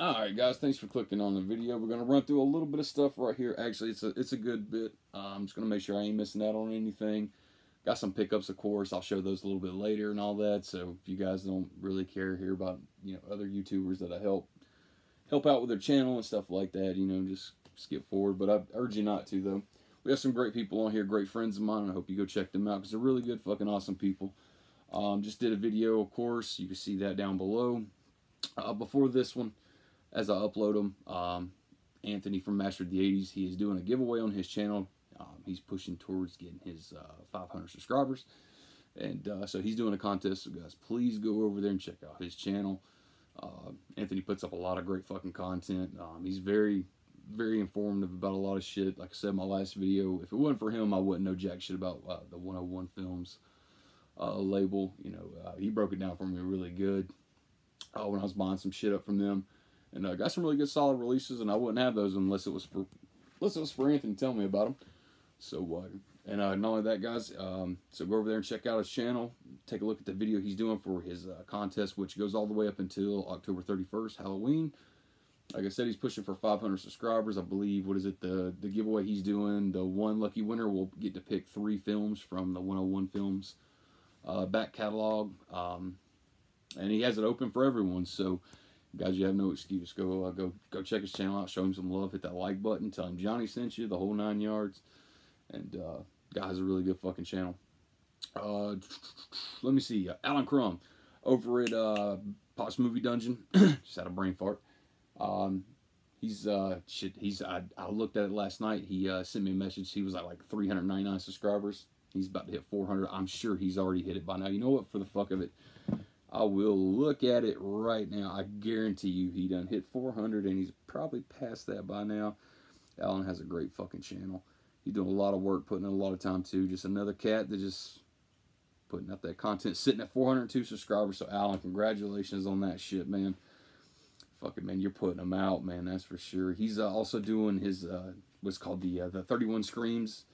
Alright guys, thanks for clicking on the video. We're going to run through a little bit of stuff right here. Actually, it's a good bit. I'm just going to make sure I ain't missing out on anything. Got some pickups, of course. I'll show those a little bit later and all that. So if you guys don't really care here about, other YouTubers that I help out with their channel and stuff like that, just skip forward. But I urge you not to, though. We have some great people on here, great friends of mine, and I hope you go check them out because they're really good, fucking awesome people. Just did a video, of course. You can see that down below. Before this one, as I upload them, Anthony from Massacre of the 80s, he is doing a giveaway on his channel. He's pushing towards getting his 500 subscribers. And so he's doing a contest. So guys, please go over there and check out his channel. Anthony puts up a lot of great fucking content. He's very, very informative about a lot of shit. Like I said in my last video, if it wasn't for him, I wouldn't know jack shit about the 101 Films label. He broke it down for me really good when I was buying some shit up from them. And got some really good solid releases, and I wouldn't have those unless it was for Anthony telling me about them. So, and not only that, guys, so go over there and check out his channel. Take a look at the video he's doing for his contest, which goes all the way up until October 31st, Halloween. Like I said, he's pushing for 500 subscribers. I believe, what is it, the giveaway he's doing, the one lucky winner will get to pick 3 films from the 101 Films back catalog. And he has it open for everyone, so guys, you have no excuse. Go check his channel out. Show him some love. Hit that like button. Tell him Johnny sent you. The whole 9 yards. And guys, a really good fucking channel. Let me see. Alan Crum over at Pops Movie Dungeon. Just had a brain fart. I looked at it last night. He sent me a message. He was at like 399 subscribers. He's about to hit 400. I'm sure he's already hit it by now. You know what? For the fuck of it, I will look at it right now. I guarantee you he done hit 400, and he's probably past that by now. Alan has a great fucking channel. He's doing a lot of work, putting in a lot of time, too. Just another cat that just putting out that content, sitting at 402 subscribers. So, Alan, congratulations on that shit, man. Fucking, man, you're putting them out, man, that's for sure. He's also doing his, what's called the 31 Screams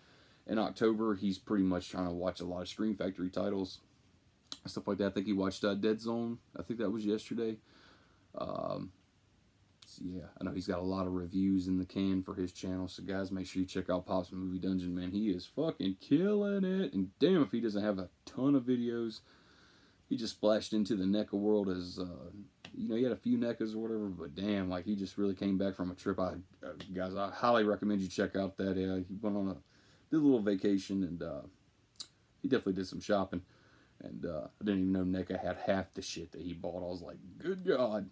in October. He's pretty much trying to watch a lot of Scream Factory titles. Stuff like that. I think he watched Dead Zone. I think that was yesterday. So yeah, I know he's got a lot of reviews in the can for his channel. So guys, make sure you check out Pops Movie Dungeon, man. He is fucking killing it. And damn if he doesn't have a ton of videos. He just splashed into the NECA world as, he had a few NECAs or whatever. But damn, like he just really came back from a trip. Guys, I highly recommend you check out that. He went on did a little vacation, and he definitely did some shopping. And I didn't even know NECA had half the shit that he bought. I was like, good God.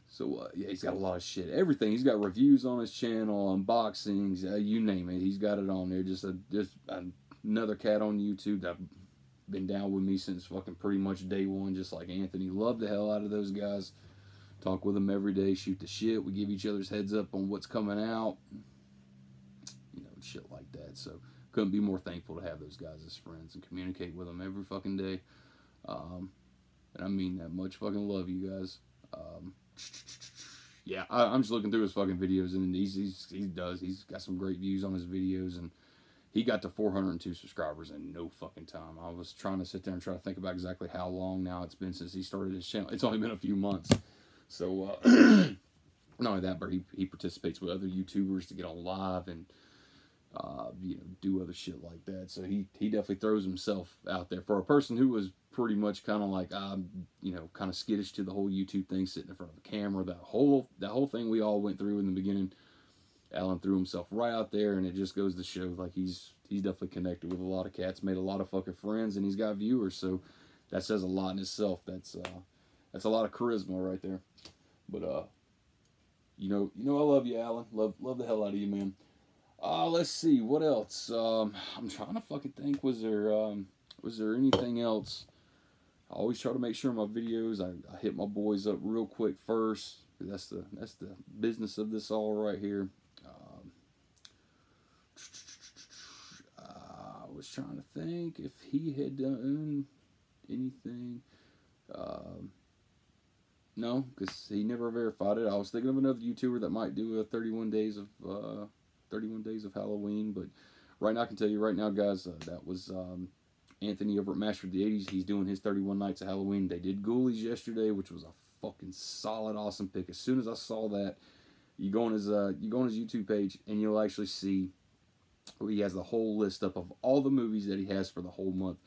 So, yeah, he's got a lot of shit. Everything. He's got reviews on his channel, unboxings, you name it. He's got it on there. Just another cat on YouTube that's been down with me since fucking pretty much day one, just like Anthony. Love the hell out of those guys. Talk with them every day. Shoot the shit. We give each other's heads up on what's coming out. Shit like that. So, couldn't be more thankful to have those guys as friends and communicate with them every fucking day. And I mean that much. Fucking love you guys. Yeah, I'm just looking through his fucking videos, and he's got some great views on his videos, and he got to 402 subscribers in no fucking time. I was trying to sit there and try to think about exactly how long now it's been since he started his channel. It's only been a few months. So, not only that, but he participates with other YouTubers to get on live and do other shit like that. So he definitely throws himself out there for a person who was pretty much kind of like, kind of skittish to the whole YouTube thing, sitting in front of the camera. That whole thing we all went through in the beginning. Alan threw himself right out there, and it just goes to show, like, he's definitely connected with a lot of cats, made a lot of fucking friends, and he's got viewers. So that says a lot in itself. That's a lot of charisma right there. But I love you, Alan. Love the hell out of you, man. Let's see, what else? I'm trying to fucking think, was there anything else? I always try to make sure in my videos I hit my boys up real quick first. That's the business of this all right here. I was trying to think if he had done anything. No, because he never verified it. I was thinking of another YouTuber that might do a 31 days of Halloween, but right now I can tell you right now, guys, that was Anthony over at Massacre of the 80s. He's doing his 31 nights of Halloween. They did Ghoulies yesterday, which was a fucking solid, awesome pick. As soon as I saw that, you go on his YouTube page, and you'll actually see where he has the whole list up of all the movies that he has for the whole month.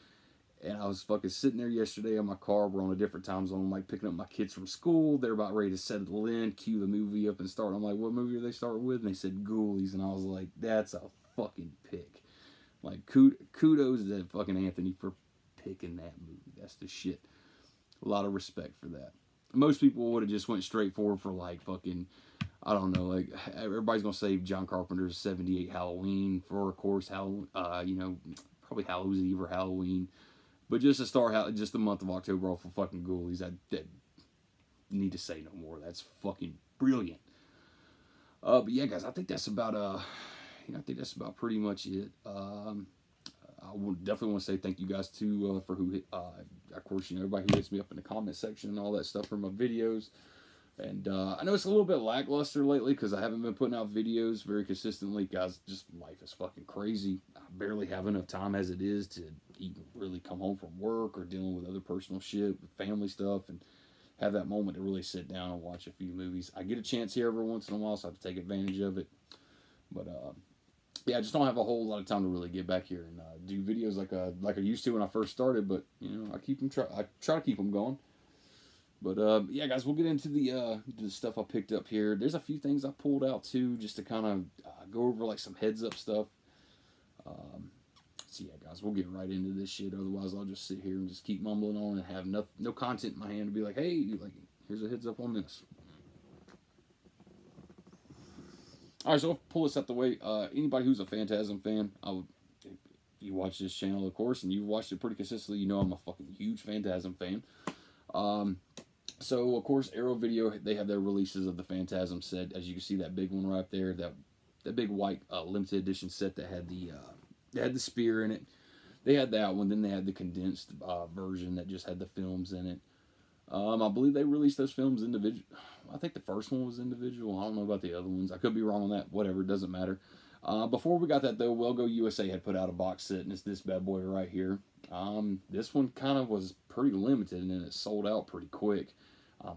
And I was fucking sitting there yesterday in my car. We're on a different time zone. I'm like picking up my kids from school. They're about ready to settle in, cue the movie up and start. I'm like, what movie are they starting with? And they said Ghoulies. And I was like, that's a fucking pick. Like, kudos to fucking Anthony for picking that movie. That's the shit. A lot of respect for that. Most people would have just went straight forward for like fucking, I don't know, like everybody's gonna say John Carpenter's 78 Halloween for, of course, probably Hallows Eve or Halloween. But just to start, just the month of October off for fucking Ghoulies, I need to say no more. That's fucking brilliant. But yeah, guys, I think that's about pretty much it. I would definitely want to say thank you guys too for who, of course, everybody who hits me up in the comment section and all that stuff for my videos. And I know it's a little bit lackluster lately because I haven't been putting out videos very consistently. Guys, just life is fucking crazy. I barely have enough time as it is to even really come home from work or dealing with other personal shit, with family stuff, and have that moment to really sit down and watch a few movies. I get a chance here every once in a while, so I have to take advantage of it. But yeah, I just don't have a whole lot of time to really get back here and do videos like I used to when I first started. But I try to keep them going. But yeah, guys, we'll get into the stuff I picked up here. There's a few things I pulled out too, just to kind of go over like some heads up stuff. So yeah, guys, we'll get right into this shit. Otherwise, I'll just sit here and just keep mumbling on and have no content in my hand to be like, hey, like here's a heads up on this. All right, so I'll pull this out the way. Anybody who's a Phantasm fan, you watch this channel, of course, and you've watched it pretty consistently. You know I'm a fucking huge Phantasm fan. So, of course, Arrow Video, they have their releases of the Phantasm set. As you can see, that big one right there, that big white limited edition set that had the spear in it. They had that one. Then they had the condensed version that just had the films in it. I believe they released those films individual. I think the first one was individual. I don't know about the other ones. I could be wrong on that. Whatever, it doesn't matter. Before we got that, though, Wellgo USA had put out a box set, and it's this bad boy right here. This one kind of was pretty limited, and then it sold out pretty quick.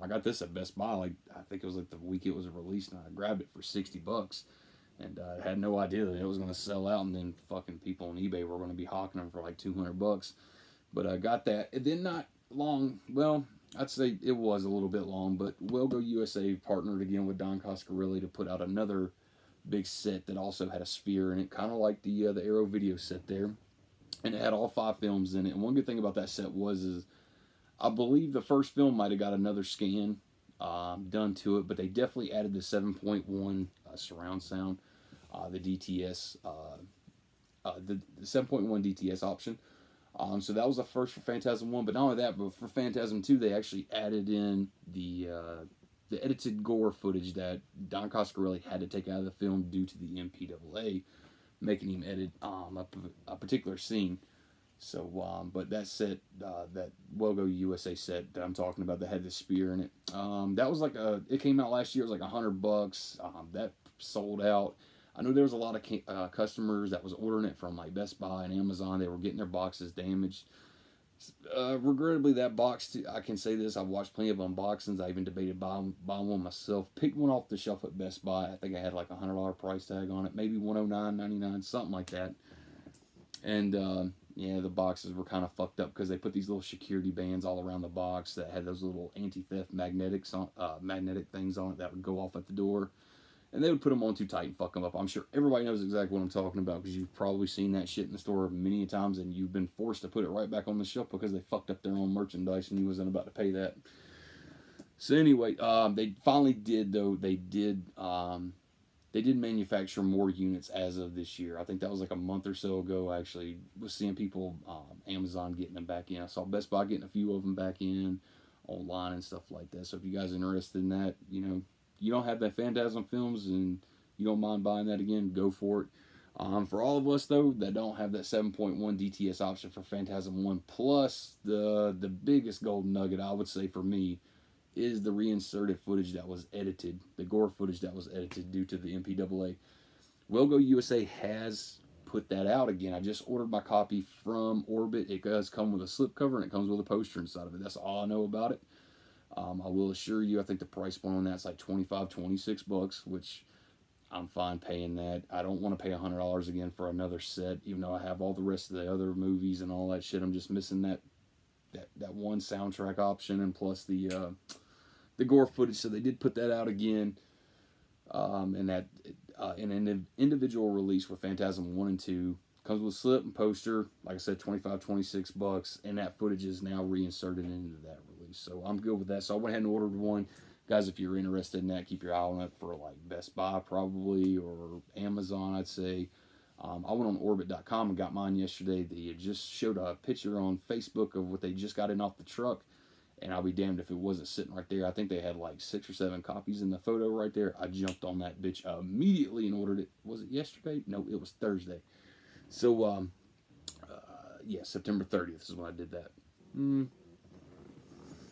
I got this at Best Buy, like I think it was like the week it was released, and I grabbed it for $60, and I had no idea that it was going to sell out, and then fucking people on eBay were going to be hawking them for like $200. But I got that. It did not long. Well, I'd say it was a little bit long, but Wellgo USA partnered again with Don Coscarelli to put out another big set that also had a sphere in it, kind of like the Arrow Video set there, and it had all 5 films in it. And one good thing about that set is I believe the first film might have got another scan done to it, but they definitely added the 7.1 surround sound, the DTS, the 7.1 DTS option. So that was the first for Phantasm 1, but not only that, but for Phantasm 2, they actually added in the edited gore footage that Don Coscarelli had to take out of the film due to the MPAA, making him edit a particular scene. So, but that set, that Wellgo USA set that I'm talking about, that had the spear in it, that was like it came out last year, it was like $100, that sold out. I know there was a lot of customers that was ordering it from like Best Buy and Amazon. They were getting their boxes damaged. Regrettably, that box, I can say this, I've watched plenty of unboxings. I even debated buying one myself. Picked one off the shelf at Best Buy. I think I had like a $100 price tag on it. Maybe $109.99, something like that. And yeah, the boxes were kind of fucked up because they put these little security bands all around the box that had those little anti-theft magnetic things on it that would go off at the door. And they would put them on too tight and fuck them up. I'm sure everybody knows exactly what I'm talking about because you've probably seen that shit in the store many times and you've been forced to put it right back on the shelf because they fucked up their own merchandise and you wasn't about to pay that. So anyway, they finally did, though. They did manufacture more units as of this year. I think that was like a month or so ago. I actually was seeing people, Amazon getting them back in. I saw Best Buy getting a few of them back in online and stuff like that. So if you guys are interested in that, you don't have that Phantasm films and you don't mind buying that again, go for it. For all of us, though, that don't have that 7.1 DTS option for Phantasm 1, plus the biggest golden nugget, I would say, for me, is the reinserted footage that was edited, the gore footage that was edited due to the MPAA. Wellgo USA has put that out again. I just ordered my copy from Orbit. It does come with a slipcover and it comes with a poster inside of it. That's all I know about it. I will assure you, I think the price point on that's like 25, 26 bucks, which I'm fine paying that. I don't want to pay $100 again for another set, even though I have all the rest of the other movies and all that shit. I'm just missing that one soundtrack option, and plus the gore footage. So they did put that out again, and that in an individual release with Phantasm 1 and 2. Comes with slip and poster, like I said, 25, 26 bucks, and that footage is now reinserted into that release. So I'm good with that. So I went ahead and ordered one. Guys, if you're interested in that, keep your eye on it for like Best Buy probably, or Amazon, I'd say. I went on Orbit.com and got mine yesterday. They just showed a picture on Facebook of what they just got in off the truck, and I'll be damned if it wasn't sitting right there. I think they had like 6 or 7 copies in the photo right there. I jumped on that bitch immediately and ordered it. Was it yesterday? No, it was Thursday. So, yeah, September 30th is when I did that.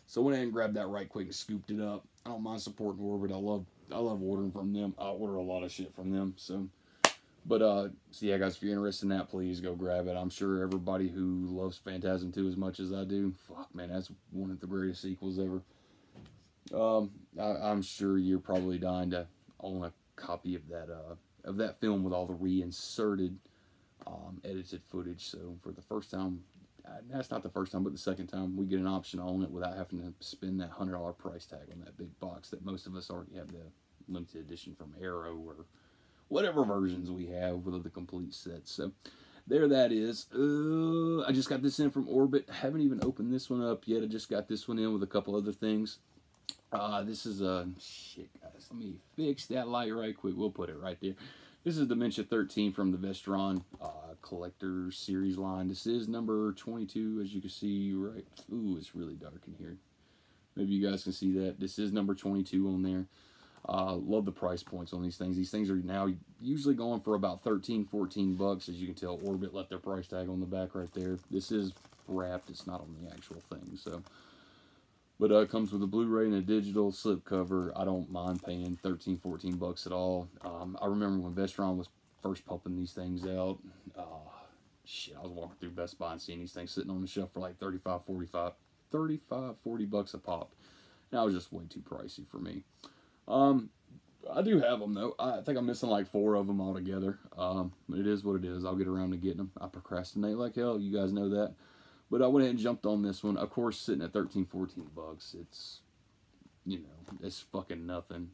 So I went ahead and grabbed that right quick and scooped it up. I don't mind supporting Orbit. I love ordering from them. I order a lot of shit from them. So, but, so yeah, guys, if you're interested in that, please go grab it. I'm sure everybody who loves Phantasm 2 as much as I do, fuck, man, that's one of the greatest sequels ever. I'm sure you're probably dying to own a copy of that film with all the reinserted edited footage. So for the first time, that's not the first time, but the second time, we get an option to own it without having to spend that $100 price tag on that big box that most of us already have, the limited edition from Arrow or whatever versions we have with the complete sets. So there that is. I just got this in from Orbit. Haven't even opened this one up yet. I just got this one in with a couple other things. This is shit, guys. Let me fix that light right quick. We'll put it right there. This is Dementia 13 from the Vestron Collector Series line. This is number 22, as you can see, right? Ooh, it's really dark in here. Maybe you guys can see that. This is number 22 on there. Love the price points on these things. These things are now usually going for about 13, 14 bucks. As you can tell, Orbit left their price tag on the back right there. This is wrapped. It's not on the actual thing, so... But it comes with a Blu-ray and a digital slipcover. I don't mind paying 13, 14 bucks at all. I remember when Vestron was first pumping these things out. Shit, I was walking through Best Buy and seeing these things sitting on the shelf for like 35, 40 bucks a pop. That was just way too pricey for me. I do have them, though. I think I'm missing like 4 of them altogether. It is what it is. I'll get around to getting them. I procrastinate like hell. You guys know that. But I went ahead and jumped on this one. Of course, sitting at 13, 14 bucks. It's, you know, it's fucking nothing.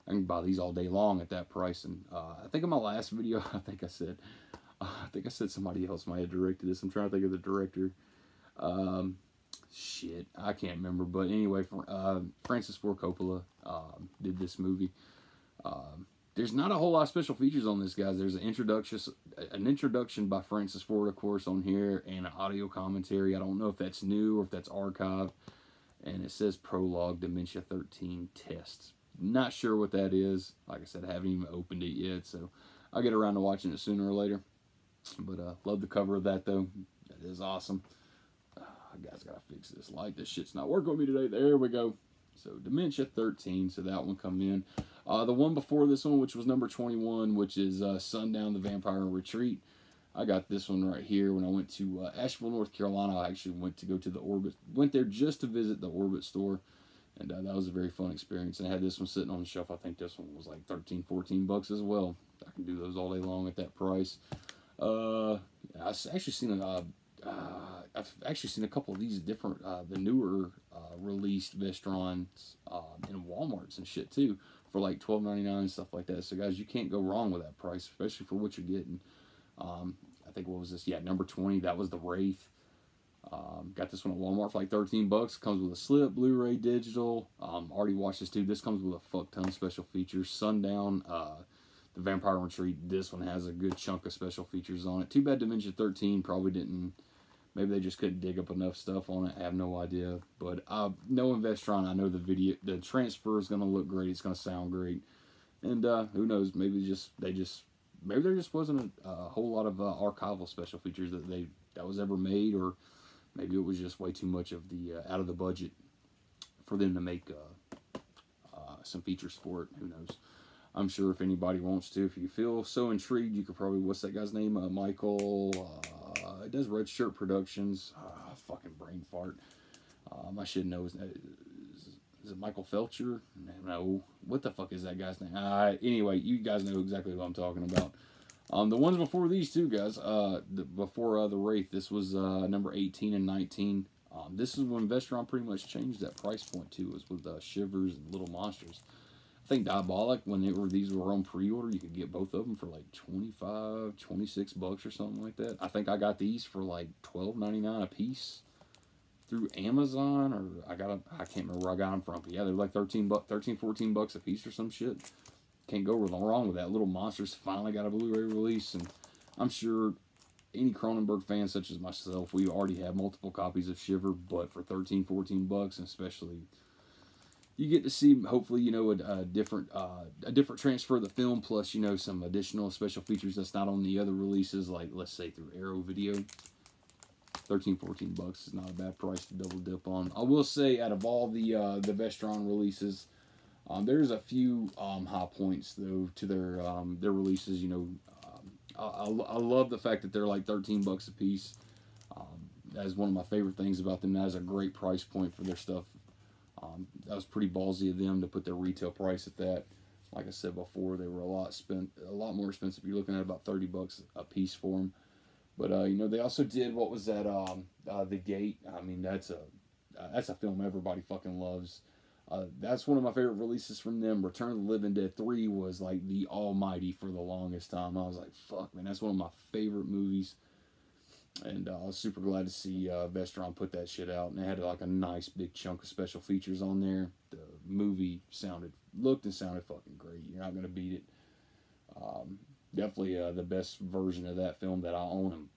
I can buy these all day long at that price. And I think in my last video, I think I said somebody else might have directed this. I'm trying to think of the director. Shit, I can't remember. But anyway, Francis Ford Coppola did this movie. There's not a whole lot of special features on this, guys. There's an introduction by Francis Ford, of course, on here, and an audio commentary. I don't know if that's new or if that's archived. And it says Prologue, Dementia 13 Tests. Not sure what that is. Like I said, I haven't even opened it yet, so I'll get around to watching it sooner or later. But love the cover of that, though. That is awesome. Guys, gotta fix this light. This shit's not working with me today. There we go. So Dementia 13, so that one come in. The one before this one, which was number 21, which is Sundown, the Vampire Retreat. I got this one right here when I went to Asheville, North Carolina. I actually went to go to the Orbit. Went there just to visit the Orbit store. And that was a very fun experience. And I had this one sitting on the shelf. I think this one was like 13, 14 bucks as well. I can do those all day long at that price. I've actually seen a couple of these different, the newer released Vestrons in Walmarts and shit too, for like $12.99 and stuff like that. So guys, you can't go wrong with that price, especially for what you're getting. I think, what was this? Yeah, number 20. That was the Wraith. Got this one at Walmart for like 13 bucks. Comes with a slip, Blu-ray, digital. Already watched this too. This comes with a fuck ton of special features. Sundown, the Vampire Retreat. This one has a good chunk of special features on it. Too bad Dementia 13 probably didn't. Maybe they just couldn't dig up enough stuff on it. I have no idea. But knowing Vestron, I know the transfer is going to look great. It's going to sound great. And who knows? Maybe there just wasn't a whole lot of archival special features that was ever made, or maybe it was just way too much of the out of the budget for them to make some features for it. Who knows? I'm sure if anybody wants to, if you feel so intrigued, you could probably, what's that guy's name? Michael. It does Red Shirt Productions. Fucking brain fart. I should know his name. is it Michael Felcher? No, what the fuck is that guy's name? Anyway, you guys know exactly what I'm talking about. The ones before these two guys, before the Wraith, this was number 18 and 19. This is when Vestron pretty much changed that price point too, was with Shivers and Little Monsters. I think Diabolic, when these were on pre-order, you could get both of them for like 25, 26 bucks or something like that. I think I got these for like $12.99 a piece through Amazon, or I can't remember where I got them from. But yeah, they're like 13, 14 bucks a piece or some shit. Can't go wrong with that. Little Monsters finally got a Blu-ray release, and I'm sure any Cronenberg fan such as myself, we already have multiple copies of Shiver, but for 13, 14 bucks, and especially you get to see, hopefully, you know, a different transfer of the film, plus, you know, some additional special features that's not on the other releases, like, let's say, through Arrow Video. 13, 14 bucks is not a bad price to double dip on. I will say, out of all the Vestron releases, there's a few high points, though, to their releases. You know, I love the fact that they're like 13 bucks a piece. That is one of my favorite things about them. That is a great price point for their stuff. That was pretty ballsy of them to put their retail price at that. Like I said before, they were a lot more expensive. You're looking at about 30 bucks a piece for them. But you know, they also did, what was that? The Gate. I mean, that's a film everybody fucking loves. That's one of my favorite releases from them. Return of the Living Dead 3 was like the almighty for the longest time. I was like, fuck, man, that's one of my favorite movies. And I was super glad to see Vestron put that shit out. And they had like a nice big chunk of special features on there. The movie looked and sounded fucking great. You're not going to beat it. Definitely the best version of that film that I own on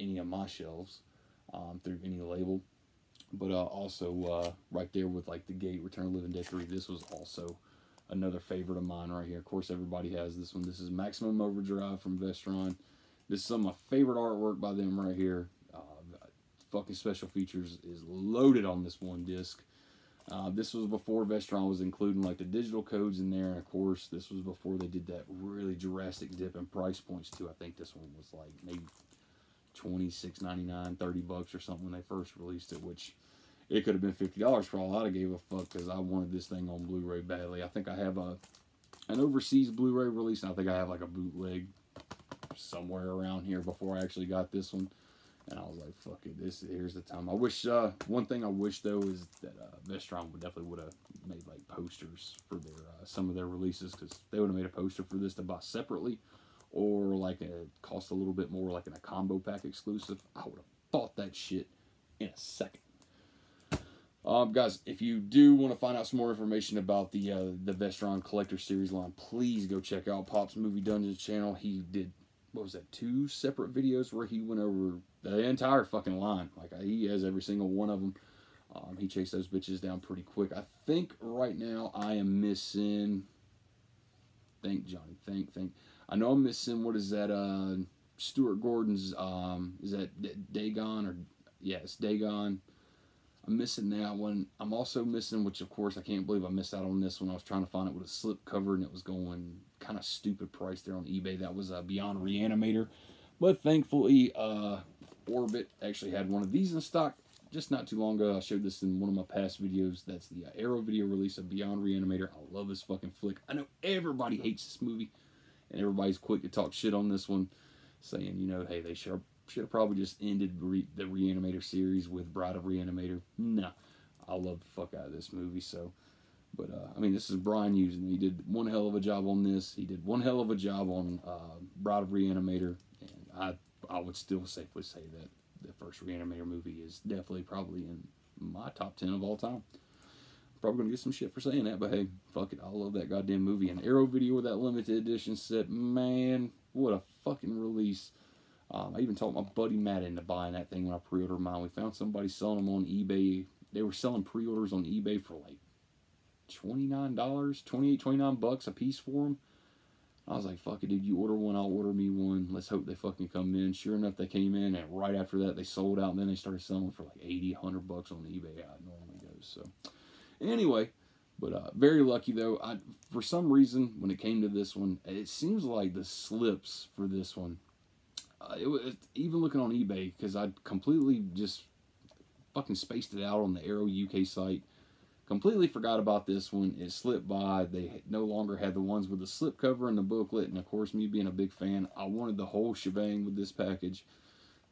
any of my shelves through any label. But also right there with like The Gate, Return of the Living Dead 3, this was also another favorite of mine right here. Of course, everybody has this one. This is Maximum Overdrive from Vestron. This is some of my favorite artwork by them right here. Fucking special features is loaded on this one disc. This was before Vestron was including like the digital codes in there. And of course, this was before they did that really drastic dip in price points too. I think this one was like maybe $26.99, 30 bucks or something when they first released it, which it could have been $50 for all I'd have gave a fuck, because I wanted this thing on Blu-ray badly. I think I have an overseas Blu-ray release, and I think I have like a bootleg somewhere around here before I actually got this one. And I was like, fuck it, here's the time. I wish, one thing I wish though is that Vestron definitely would have made like posters for their some of their releases, because they would have made a poster for this to buy separately, or like cost a little bit more, like in a combo pack exclusive. I would have bought that shit in a second. Guys, if you do want to find out some more information about the Vestron Collector Series line, please go check out Pop's Movie Dungeons channel. He did, what was that, 2 separate videos where he went over the entire fucking line. Like, he has every single one of them. He chased those bitches down pretty quick. I think right now I am missing, think, Johnny, think. I know I'm missing, what is that, Stuart Gordon's, is that Dagon, or, yeah, it's Dagon. I'm missing that one. I'm also missing, which of course I can't believe I missed out on this one. I was trying to find it with a slipcover, and it was going kind of stupid price there on eBay. That was Beyond Reanimator. But thankfully, Orbit actually had one of these in stock just not too long ago. I showed this in one of my past videos. That's the Arrow Video release of Beyond Reanimator. I love this fucking flick. I know everybody hates this movie, and everybody's quick to talk shit on this one, saying, you know, hey, they should have probably just ended the Reanimator series with Bride of Reanimator. No, I love the fuck out of this movie. So, but I mean, this is Brian using. He did one hell of a job on this. He did one hell of a job on Bride of Reanimator, and I would still safely say that the first Reanimator movie is definitely probably in my top 10 of all time. Probably gonna get some shit for saying that, but hey, fuck it, I love that goddamn movie. And Arrow Video with that limited edition set, man, what a fucking release. I even talked my buddy Matt into buying that thing when I pre-ordered mine. We found somebody selling them on eBay. They were selling pre-orders on eBay for like $29, 28, 29 bucks a piece for them. I was like, fuck it, dude, you order one, I'll order me one. Let's hope they fucking come in. Sure enough, they came in, and right after that, they sold out, and then they started selling for like 80, 100 bucks on eBay, how it normally goes. So, anyway, but very lucky, though. For some reason, when it came to this one, it seems like the slips for this one, it was, even looking on eBay, because I completely just fucking spaced it out on the Arrow UK site, Completely forgot about this one. It slipped by. They no longer had the ones with the slipcover and the booklet. And of course, me being a big fan, I wanted the whole shebang with this package.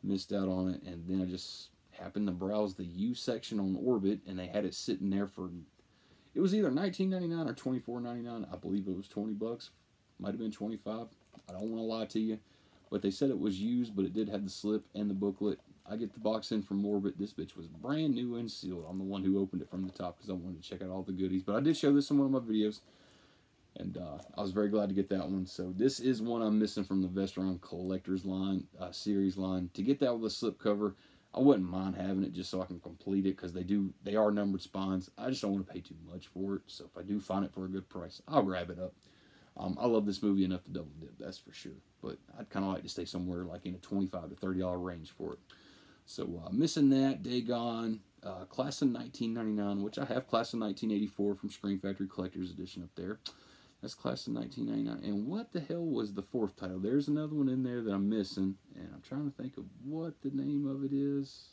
Missed out on it. And then I just happened to browse the used section on Orbit, and they had it sitting there for, it was either $19.99 or $24.99. I believe it was 20 bucks. Might have been 25. I don't want to lie to you. But they said it was used, but it did have the slip and the booklet. I get the box in from Orbit. This bitch was brand new and sealed. I'm the one who opened it from the top because I wanted to check out all the goodies. But I did show this in one of my videos, and I was very glad to get that one. So this is one I'm missing from the Vestron Collector's line, series line. To get that with a slipcover, I wouldn't mind having it just so I can complete it, because they are numbered spines. I just don't want to pay too much for it. So if I do find it for a good price, I'll grab it up. I love this movie enough to double dip, that's for sure. But I'd kind of like to stay somewhere like in a $25 to $30 range for it. So missing that, Dagon, Class of 1999, which I have Class of 1984 from Scream Factory Collector's Edition up there. That's Class of 1999. And what the hell was the fourth title? There's another one in there that I'm missing, and I'm trying to think of what the name of it is.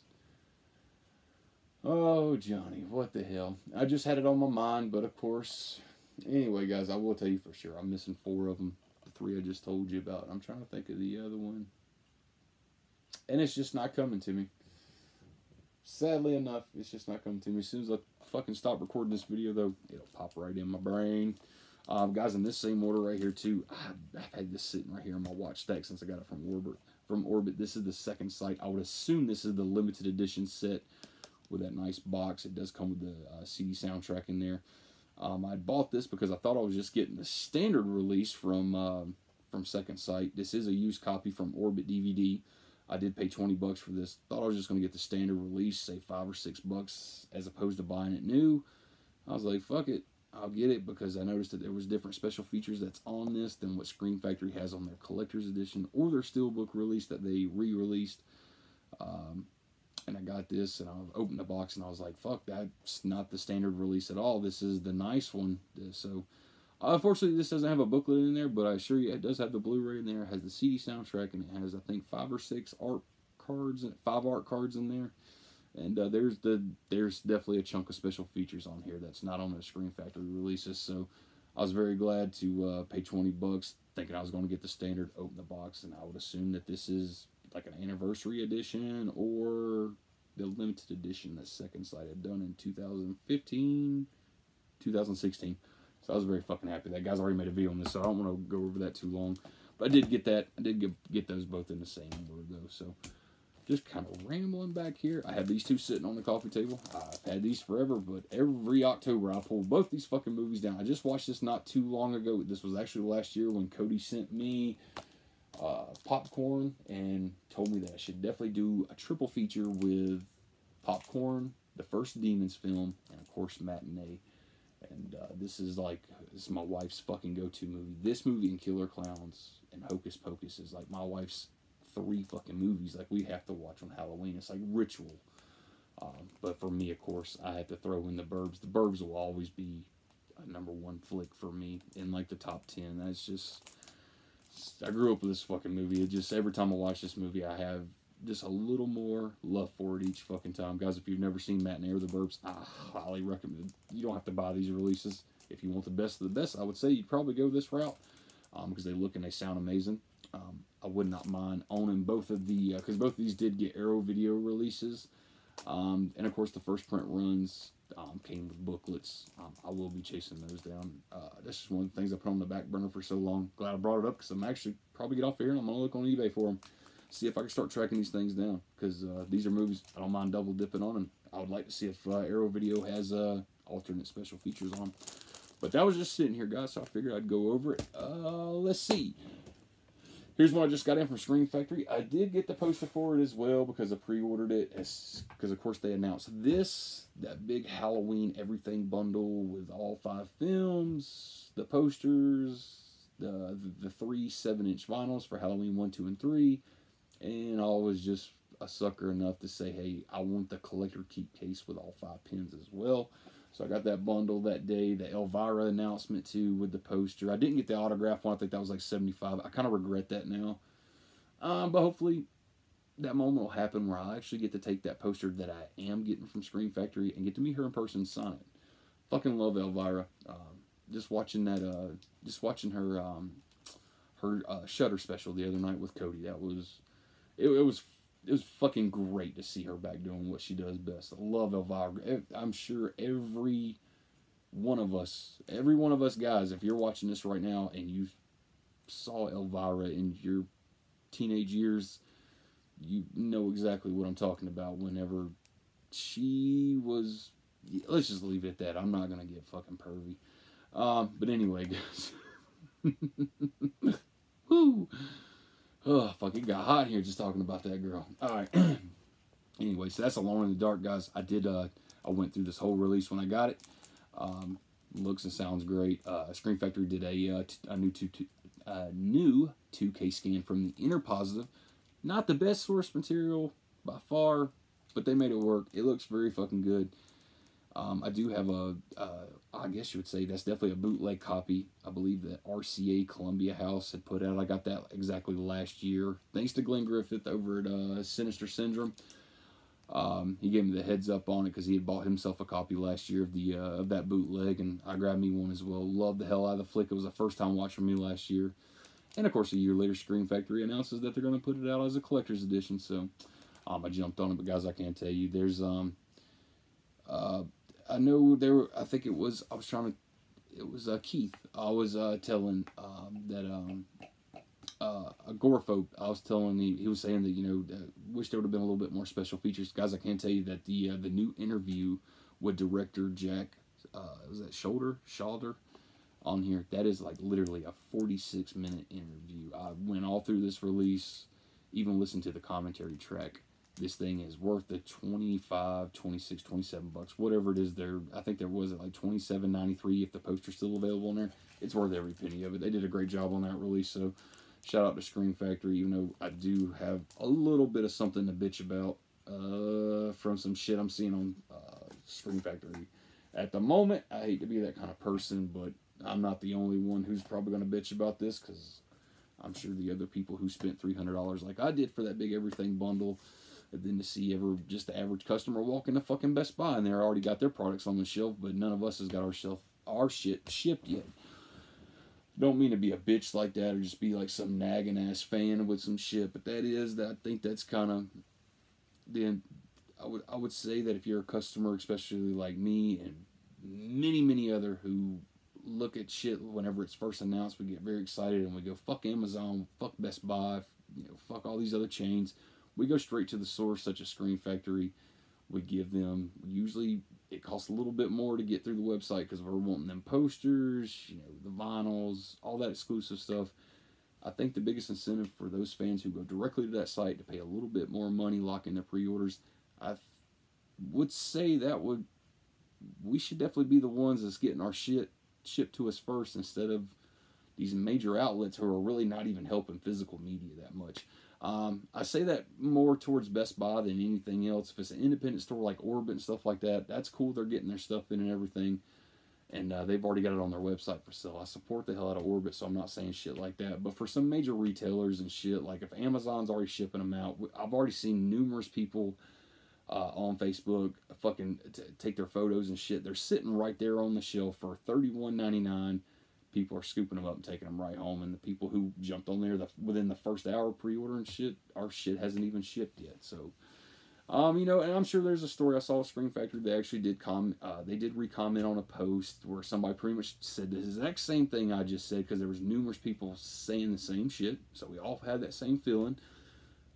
Oh, Johnny, what the hell? I just had it on my mind, but of course, anyway, guys, I will tell you for sure, I'm missing 4 of them. The 3 I just told you about. I'm trying to think of the other one. And it's just not coming to me. Sadly enough, it's just not coming to me. As soon as I fucking stop recording this video, though, it'll pop right in my brain. Guys, in this same order right here, too, I've had this sitting right here on my watch stack since I got it from Orbit. This is the second sight. I would assume this is the limited edition set with that nice box. It does come with the CD soundtrack in there. I bought this because I thought I was just getting the standard release from Second Sight. This is a used copy from Orbit DVD. I did pay 20 bucks for this. Thought I was just going to get the standard release, say $5 or $6, as opposed to buying it new. I was like, fuck it, I'll get it, because I noticed that there was different special features that's on this than what Scream Factory has on their collector's edition or their steelbook release that they re-released. And I got this, and I opened the box, and I was like, fuck, that's not the standard release at all. This is the nice one. So, unfortunately, this doesn't have a booklet in there, but I assure you it does have the Blu-ray in there. It has the CD soundtrack, and it has, I think, 5 or 6 art cards, 5 art cards in there. And there's definitely a chunk of special features on here that's not on the Scream Factory releases. So I was very glad to pay 20 bucks, thinking I was going to get the standard, open the box, and I would assume that this is like an anniversary edition or the limited edition that Second Sight had done in 2015, 2016. So I was very fucking happy. That guy's already made a video on this, so I don't want to go over that too long. But I did get that. I did get those both in the same order, though. So just kind of rambling back here. I have these 2 sitting on the coffee table. I've had these forever, but every October I pull both these fucking movies down. I just watched this not too long ago. This was actually last year when Cody sent me Popcorn and told me that I should definitely do a triple feature with Popcorn, the first Demons film, and of course Matinee. And this is my wife's fucking go-to movie. This movie and Killer Clowns and Hocus Pocus is like my wife's 3 fucking movies like we have to watch on Halloween. It's like ritual. But for me, of course, I have to throw in The Burbs. The Burbs will always be a #1 flick for me in like the top 10. That's just, I grew up with this fucking movie. It just, every time I watch this movie, I have just a little more love for it each fucking time. Guys, if you've never seen Matinee or The Burbs, I highly recommend it. You don't have to buy these releases. If you want the best of the best, I would say you'd probably go this route, because they look and they sound amazing. I would not mind owning both of the, because both of these did get Arrow video releases. And of course the first print runs came with booklets. I will be chasing those down. That's just one of the things I put on the back burner for so long. Glad I brought it up, because I'm actually probably get off here and I'm going to look on eBay for them. See if I can start tracking these things down, because these are movies I don't mind double dipping on, and I would like to see if Arrow Video has alternate special features on. But that was just sitting here, guys, so I figured I'd go over it. Let's see. Here's one I just got in from Scream Factory. I did get the poster for it as well, because I pre-ordered it, because of course they announced that big Halloween everything bundle with all 5 films, the posters, the 3 7-inch vinyls for Halloween 1, 2, and 3. And I was just a sucker enough to say, hey, I want the collector keep case with all 5 pins as well. So I got that bundle that day, the Elvira announcement too with the poster. I didn't get the autograph one. I think that was like $75. I kind of regret that now. But hopefully that moment will happen where I'll actually get to take that poster that I am getting from Scream Factory and get to meet her in person and sign it. fucking love Elvira. Just watching that, just watching her, her Shudder special the other night with Cody. That was, it was fucking great to see her back doing what she does best. I love Elvira. I'm sure every one of us guys, if you're watching this right now and you saw Elvira in your teenage years, you know exactly what I'm talking about. Whenever she was, let's just leave it at that. I'm not gonna get fucking pervy. But anyway, guys. Woo! Oh, fuck, it got hot here just talking about that girl. Alright. Anyway, so that's Alone in the Dark, guys. I went through this whole release when I got it. Looks and sounds great. Scream Factory did a new 2K scan from the Inner Positive. Not the best source material by far, but they made it work. It looks very fucking good. I do have I guess you would say that's definitely a bootleg copy. I believe that RCA Columbia House had put out. I got that exactly last year. Thanks to Glenn Griffith over at Sinister Syndrome. He gave me the heads up on it because he had bought himself a copy last year of that bootleg, and I grabbed me one as well. Loved the hell out of the flick. It was a first time watch for me last year. And of course, a year later, Scream Factory announces that they're going to put it out as a collector's edition. So I jumped on it, but guys, I can't tell you. There's I know there. I think it was. It was Keith. I was telling that Agoraphobe. I was telling he was saying that wish there would have been a little bit more special features. Guys, I can tell you that the new interview with director Jack was that Shoulder on here. That is like literally a 46-minute interview. I went all through this release, even listened to the commentary track. This thing is worth the $25, $26, $27, whatever it is. I think there was like $27.93 if the poster's still available in there. It's worth every penny of it. They did a great job on that release, so shout out to Scream Factory, even though I do have a little bit of something to bitch about from some shit I'm seeing on Scream Factory. At the moment, I hate to be that kind of person, but I'm not the only one who's probably going to bitch about this, because I'm sure the other people who spent $300 like I did for that big everything bundle, and then to see just the average customer walk into fucking Best Buy and they already got their products on the shelf, but none of us has got our shit shipped yet. Don't mean to be a bitch like that or just be like some nagging ass fan with some shit, but I think that's kind of then I would say that if you're a customer, especially like me and many other who look at shit whenever it's first announced, we get very excited and we go fuck Amazon, fuck Best Buy, fuck all these other chains. We go straight to the source, such as Scream Factory. We give them, usually it costs a little bit more to get through the website because we're wanting them posters, the vinyls, all that exclusive stuff. I think the biggest incentive for those fans who go directly to that site to pay a little bit more money, lock in their pre-orders, I would say we should definitely be the ones that's getting our shit shipped to us first instead of these major outlets who are really not even helping physical media that much. I say that more towards Best Buy than anything else. If it's an independent store like Orbit and stuff like that, that's cool. They're getting their stuff in and everything. And they've already got it on their website for sale. I support the hell out of Orbit, so I'm not saying shit like that. But for some major retailers and shit, like if Amazon's already shipping them out, I've already seen numerous people on Facebook fucking take their photos and shit. They're sitting right there on the shelf for $31.99. People are scooping them up and taking them right home, and the people who jumped on there within the first hour pre-order and shit, our shit hasn't even shipped yet. So, and I'm sure there's a story I saw at Scream Factory. They actually did they did re-comment on a post where somebody pretty much said the exact same thing I just said, because there was numerous people saying the same shit. So we all had that same feeling.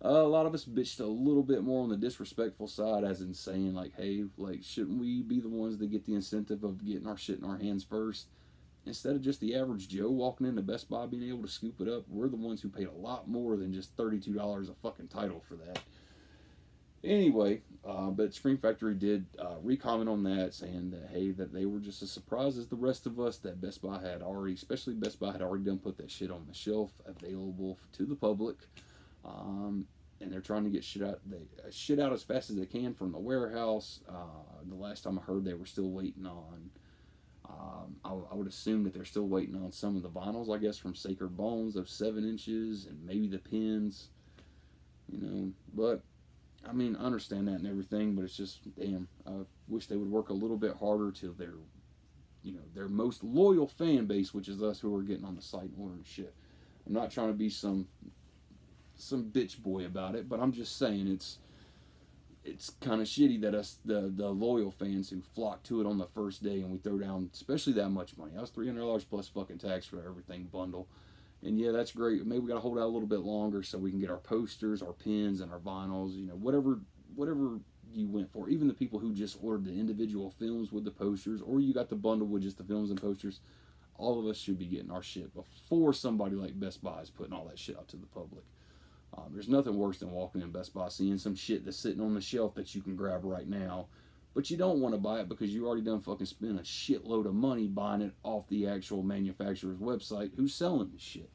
A lot of us bitched a little bit more on the disrespectful side, as in saying like, hey, like, shouldn't we be the ones that get the incentive of getting our shit in our hands first? Instead of just the average Joe walking into Best Buy being able to scoop it up, we're the ones who paid a lot more than just $32 a fucking title for that. Anyway, but Scream Factory did re-comment on that, saying that, hey, that they were just as surprised as the rest of us that Best Buy had already, especially Best Buy had already done put that shit on the shelf, available to the public. And they're trying to get shit out as fast as they can from the warehouse. The last time I heard, they were still waiting on. I would assume that they're still waiting on some of the vinyls, I guess, from Sacred Bones of 7 inches, and maybe the pins, But I mean, I understand that and everything, but it's just, damn. I wish they would work a little bit harder till they're you know, their most loyal fan base, which is us who are getting on the site and ordering shit. I'm not trying to be some bitch boy about it, but I'm just saying it's kind of shitty that us the loyal fans who flock to it on the first day and we throw down especially that much money. That was $300 plus fucking tax for everything bundle. And yeah, that's great. Maybe we gotta hold out a little bit longer so we can get our posters, our pins, and our vinyls. You know, whatever you went for. Even the people who just ordered the individual films with the posters, or you got the bundle with just the films and posters. All of us should be getting our shit before somebody like Best Buy is putting all that shit out to the public. There's nothing worse than walking in Best Buy, seeing some shit that's sitting on the shelf that you can grab right now, but you don't want to buy it because you already done fucking spent a shitload of money buying it off the actual manufacturer's website who's selling this shit.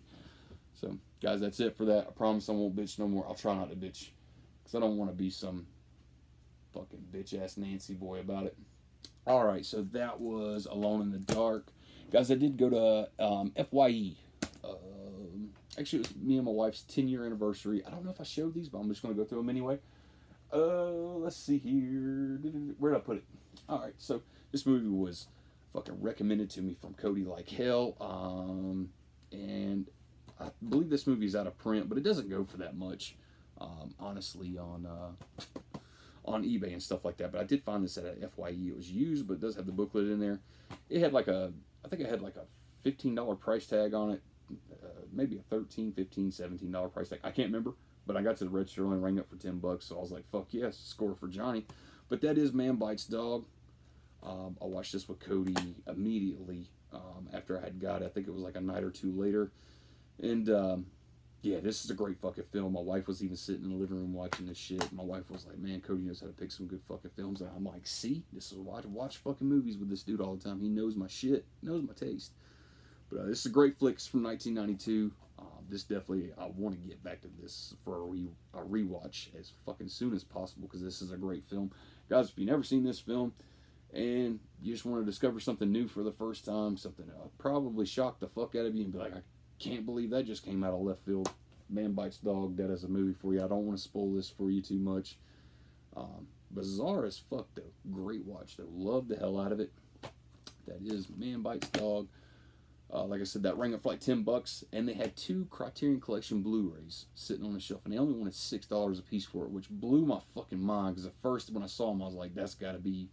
So, guys, that's it for that. I promise I won't bitch no more. I'll try not to bitch because I don't want to be some fucking bitch-ass Nancy boy about it. Alright, so that was Alone in the Dark. Guys, I did go to FYE. Actually, it was me and my wife's 10-year anniversary. I don't know if I showed these, but I'm just going to go through them anyway. Let's see here. Where did I put it? Alright, so this movie was fucking recommended to me from Cody like hell. And I believe this movie is out of print, but it doesn't go for that much, honestly, on eBay and stuff like that. But I did find this at FYE. It was used, but it does have the booklet in there. It had like a, I think it had like a $15 price tag on it. Maybe a $13, $15, $17 price tag. I can't remember, but I got to the register and rang up for $10, so I was like, fuck yes, score for Johnny. But that is Man Bites Dog. I watched this with Cody immediately after I had got it. I think it was like a night or two later. And yeah, this is a great fucking film. My wife was even sitting in the living room watching this shit. My wife was like, man, Cody knows how to pick some good fucking films. And I'm like, see, this is why I watch fucking movies with this dude all the time. He knows my shit, knows my taste. But this is a great flick. It's from 1992. This definitely, I want to get back to this for a rewatch as fucking soon as possible because this is a great film. Guys, if you've never seen this film and you just want to discover something new for the first time, something probably shock the fuck out of you and be like, I can't believe that just came out of left field. Man Bites Dog, that is a movie for you. I don't want to spoil this for you too much. Bizarre as fuck though. Great watch though. Love the hell out of it. That is Man Bites Dog. Like I said, that rang up for like $10, and they had 2 Criterion Collection Blu-rays sitting on the shelf, and they only wanted $6 a piece for it, which blew my fucking mind, because at first when I saw them, I was like, that's got to be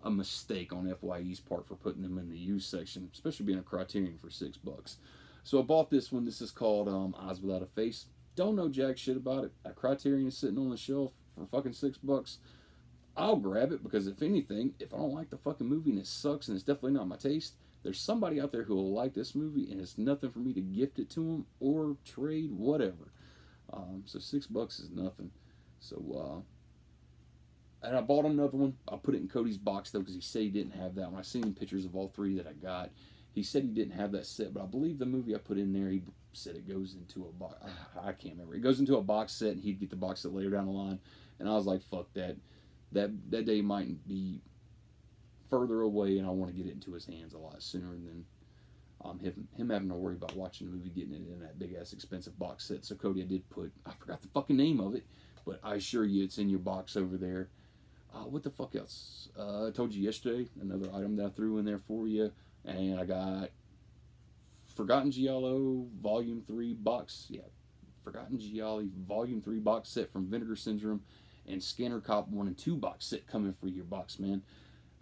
a mistake on FYE's part for putting them in the used section, especially being a Criterion for $6. So I bought this one. This is called Eyes Without a Face. Don't know jack shit about it. A Criterion is sitting on the shelf for fucking $6. I'll grab it, because if anything, if I don't like the fucking movie and it sucks and it's definitely not my taste, there's somebody out there who will like this movie, and it's nothing for me to gift it to them or trade, whatever. So $6 is nothing. So, and I bought another one. I put it in Cody's box, though, because he said he didn't have that one. I seen pictures of all 3 that I got. He said he didn't have that set, but I believe the movie I put in there, he said it goes into a box. I can't remember. It goes into a box set, and he'd get the box set later down the line. And I was like, fuck that. That day might be further away, and I want to get it into his hands a lot sooner than him having to worry about watching the movie, getting it in that big ass expensive box set. So Cody, I did put, I forgot the fucking name of it, but I assure you it's in your box over there. What the fuck else? I told you yesterday, another item that I threw in there for you, and I got Forgotten Giallo Volume 3 box, Forgotten Giallo Volume 3 box set from Vinegar Syndrome, and Scanner Cop 1 and 2 box set coming for your box, man.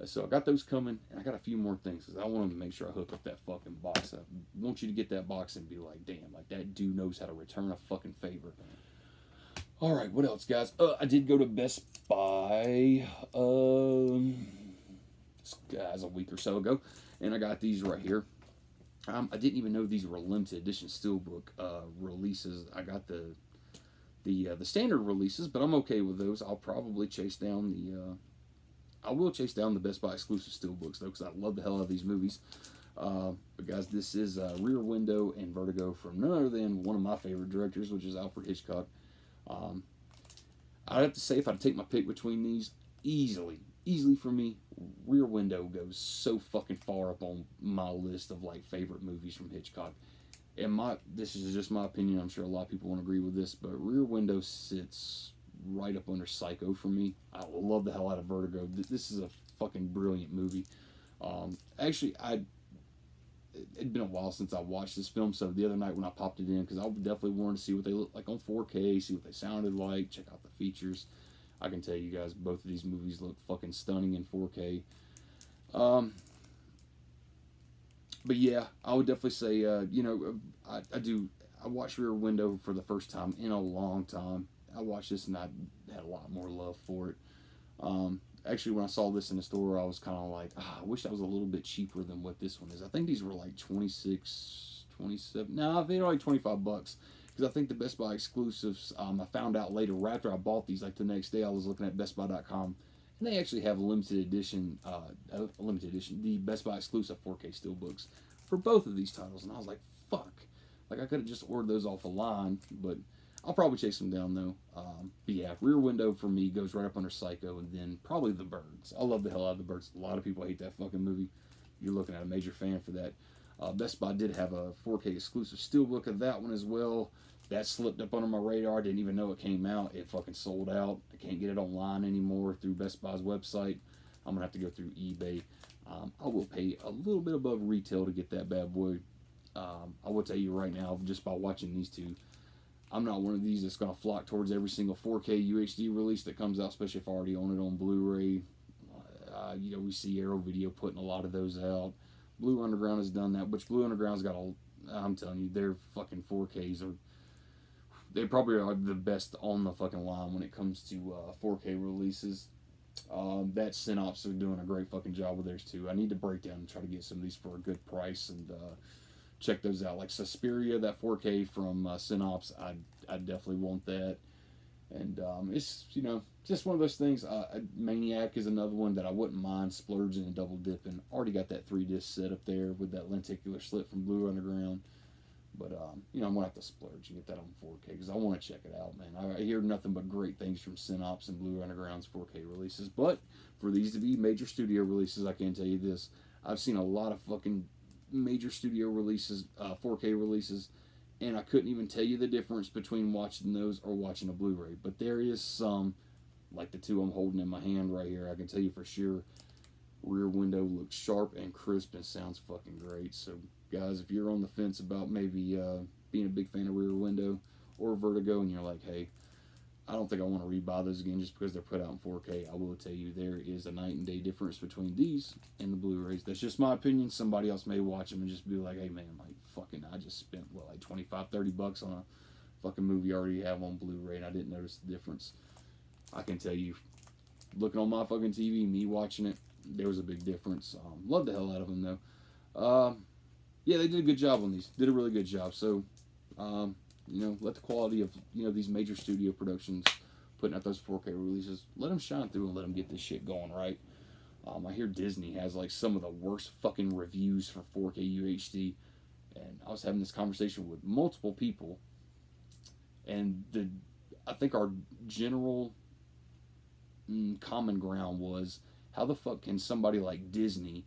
So I got those coming, and I got a few more things, because I want to make sure I hook up that fucking box. I want you to get that box and be like, damn, like that dude knows how to return a fucking favor. Alright, what else, guys? I did go to Best Buy, as a week or so ago, and I got these right here. I didn't even know these were limited edition steelbook releases. I got the standard releases, but I'm okay with those. I'll probably chase down I will chase down the Best Buy exclusive steelbooks, though, because I love the hell out of these movies. But guys, this is Rear Window and Vertigo from none other than one of my favorite directors, which is Alfred Hitchcock. I'd have to say, if I had to take my pick between these, easily for me, Rear Window goes so fucking far up on my list of like favorite movies from Hitchcock. And this is just my opinion. I'm sure a lot of people won't agree with this, but Rear Window sits right up under Psycho for me. I love the hell out of Vertigo. This is a fucking brilliant movie. Actually, it'd been a while since I watched this film, so the other night when I popped it in, because I definitely wanted to see what they look like on 4K, see what they sounded like, check out the features. I can tell you guys, both of these movies look fucking stunning in 4K. But yeah, I would definitely say, you know, I watched Rear Window for the first time in a long time. I watched this and I had a lot more love for it. Actually, when I saw this in the store, I was kind of like, I wish that was a little bit cheaper than what this one is. I think these were like 26, 27. No, they were like $25. Because I think the Best Buy exclusives, I found out later, right after I bought these, like the next day I was looking at BestBuy.com, and they actually have a limited edition, the Best Buy exclusive 4K steelbooks for both of these titles. And I was like, fuck. Like, I could have just ordered those off a line, but I'll probably chase them down, though. But yeah, Rear Window for me goes right up under Psycho, and then probably The Birds. I love the hell out of The Birds. A lot of people hate that fucking movie. You're looking at a major fan for that. Best Buy did have a 4K exclusive steelbook of that one as well. That slipped up under my radar. I didn't even know it came out. It fucking sold out. I can't get it online anymore through Best Buy's website. I'm going to have to go through eBay. I will pay a little bit above retail to get that bad boy. I will tell you right now, just by watching these two, I'm not one of these that's going to flock towards every single 4K UHD release that comes out, especially if I already own it on Blu-ray. You know, we see Arrow Video putting a lot of those out. Blue Underground has done that, which Blue Underground's got I'm telling you, their fucking 4Ks they probably are the best on the fucking line when it comes to 4K releases. That Synops are doing a great fucking job with theirs too. I need to break down and try to get some of these for a good price and check those out. Like Suspiria, that 4K from Synops, I definitely want that. And it's, you know, just one of those things. Maniac is another one that I wouldn't mind splurging and double dipping. Already got that 3-disc set up there with that lenticular slit from Blue Underground. But, you know, I'm going to have to splurge and get that on 4K because I want to check it out, man. I hear nothing but great things from Synops and Blue Underground's 4K releases. But for these to be major studio releases, I can tell you this. I've seen a lot of fucking major studio releases, 4K releases, and I couldn't even tell you the difference between watching those or watching a Blu-ray. But there is some, like the two I'm holding in my hand right here, I can tell you for sure, Rear Window looks sharp and crisp and sounds fucking great. So, guys, if you're on the fence about maybe being a big fan of Rear Window or Vertigo and you're like, hey, I don't think I want to rebuy those again just because they're put out in 4K, I will tell you there is a night and day difference between these and the Blu-rays. That's just my opinion. Somebody else may watch them and just be like, hey, man, like, fucking, I just spent, what, like $25-30 on a fucking movie I already have on Blu-ray and I didn't notice the difference. I can tell you, looking on my fucking TV, me watching it, there was a big difference. Love the hell out of them, though. Yeah, they did a good job on these. Did a really good job. So, you know, let the quality of, you know, these major studio productions putting out those 4K releases, let them shine through and let them get this shit going, right? I hear Disney has, like, some of the worst fucking reviews for 4K UHD. And I was having this conversation with multiple people. And I think our general common ground was, how the fuck can somebody like Disney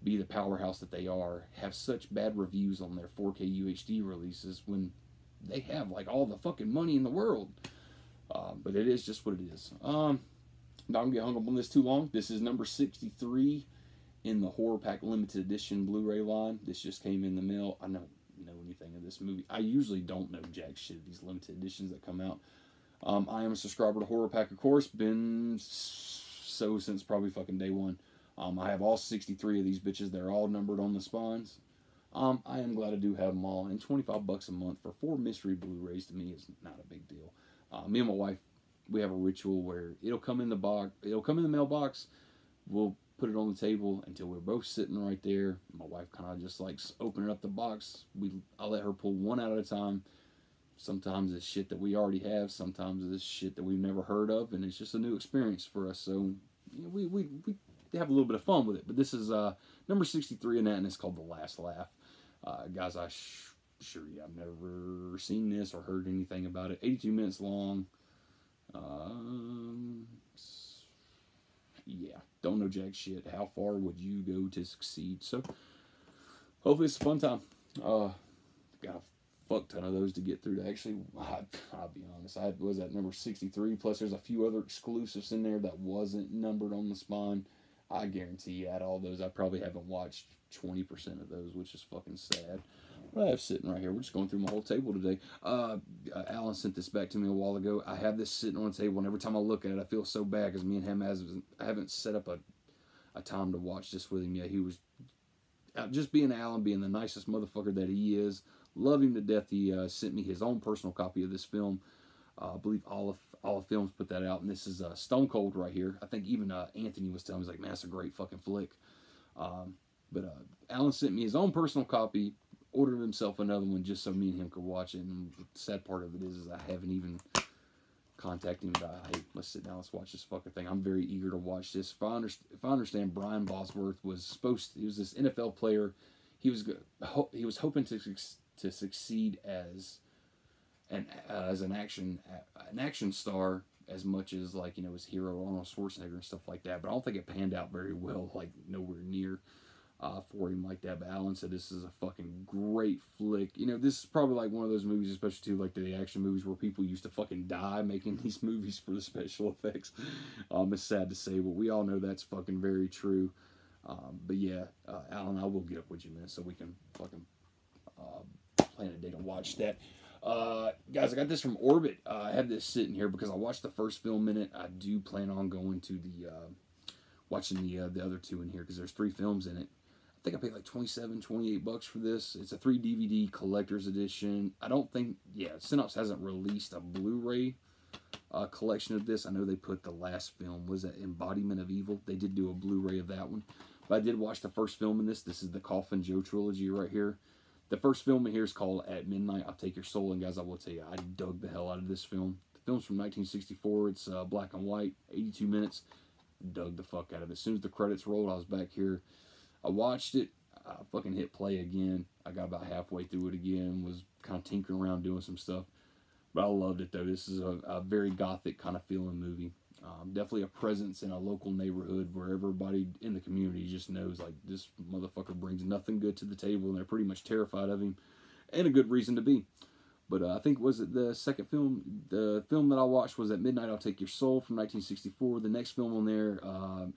be the powerhouse that they are, have such bad reviews on their 4K UHD releases when they have like all the fucking money in the world? But it is just what it is. Not gonna get hung up on this too long. This is number 63 in the Horror Pack Limited Edition Blu-ray line. This just came in the mail. I don't know anything of this movie. I usually don't know jack shit of these limited editions that come out. I am a subscriber to Horror Pack, of course. Been so since probably fucking day one. I have all 63 of these bitches. They're all numbered on the spines. I am glad I do have them all. And $25 a month for 4 mystery Blu-rays to me is not a big deal. Me and my wife, we have a ritual where it'll come in the box. It'll come in the mailbox. We'll put it on the table until we're both sitting right there. My wife kind of just likes opening up the box. I let her pull one out at a time. Sometimes it's shit that we already have. Sometimes it's shit that we've never heard of, and it's just a new experience for us. So, you know, we have a little bit of fun with it. But this is number 63 in that, and it's called The Last Laugh. Guys, I assure you, I've never seen this or heard anything about it. 82 minutes long. Yeah, don't know jack shit. How far would you go to succeed? So, hopefully it's a fun time. Got a fuck ton of those to get through. To actually, I'll be honest, I was at number 63. Plus, there's a few other exclusives in there that wasn't numbered on the spine. I guarantee you, out of all those, I probably haven't watched 20% of those, which is fucking sad. What I have sitting right here, we're just going through my whole table today. Alan sent this back to me a while ago. I have this sitting on the table, and every time I look at it, I feel so bad because me and him I haven't set up a time to watch this with him yet. He was just being Alan, being the nicest motherfucker that he is. Love him to death. He sent me his own personal copy of this film. I believe all of Films put that out, and this is Stone Cold right here. I think even Anthony was telling me, he's like, man, that's a great fucking flick. But Alan sent me his own personal copy, ordered himself another one just so me and him could watch it. And the sad part of it is I haven't even contacted him about, hey, let's sit down, let's watch this fucking thing. I'm very eager to watch this. If I understand, Brian Bosworth was he was this NFL player. He was hoping to succeed as an action star as much as, like, you know, his hero Arnold Schwarzenegger and stuff like that. But I don't think it panned out very well, like nowhere near for him like that. But Alan said this is a fucking great flick. You know, this is probably like one of those movies, especially too, like the action movies where people used to fucking die making these movies for the special effects. It's sad to say, but we all know that's fucking very true. But yeah, Alan, I will get up with you, man, so we can fucking plan a day to watch that. Guys, I got this from Orbit. I have this sitting here because I watched the first film in it. I do plan on going to watching the other two in here because there's 3 films in it. I think I paid like $28 for this. It's a 3 DVD collector's edition. I don't think, Synops hasn't released a Blu-ray collection of this. I know they put the last film, was that Embodiment of Evil? They did do a Blu-ray of that one. But I did watch the first film in this. This is the Coffin Joe trilogy right here. The first film in here is called At Midnight, I'll Take Your Soul. And guys, I will tell you, I dug the hell out of this film. The film's from 1964. It's black and white, 82 minutes. Dug the fuck out of it. As soon as the credits rolled, I was back here. I watched it. I fucking hit play again. I got about halfway through it again. Was kind of tinkering around doing some stuff. But I loved it, though. This is a very gothic kind of feeling movie. Definitely a presence in a local neighborhood where everybody in the community just knows, like, this motherfucker brings nothing good to the table, and they're pretty much terrified of him, and a good reason to be. But I think, was it the second film? The film that I watched was At Midnight, I'll Take Your Soul from 1964. The next film on there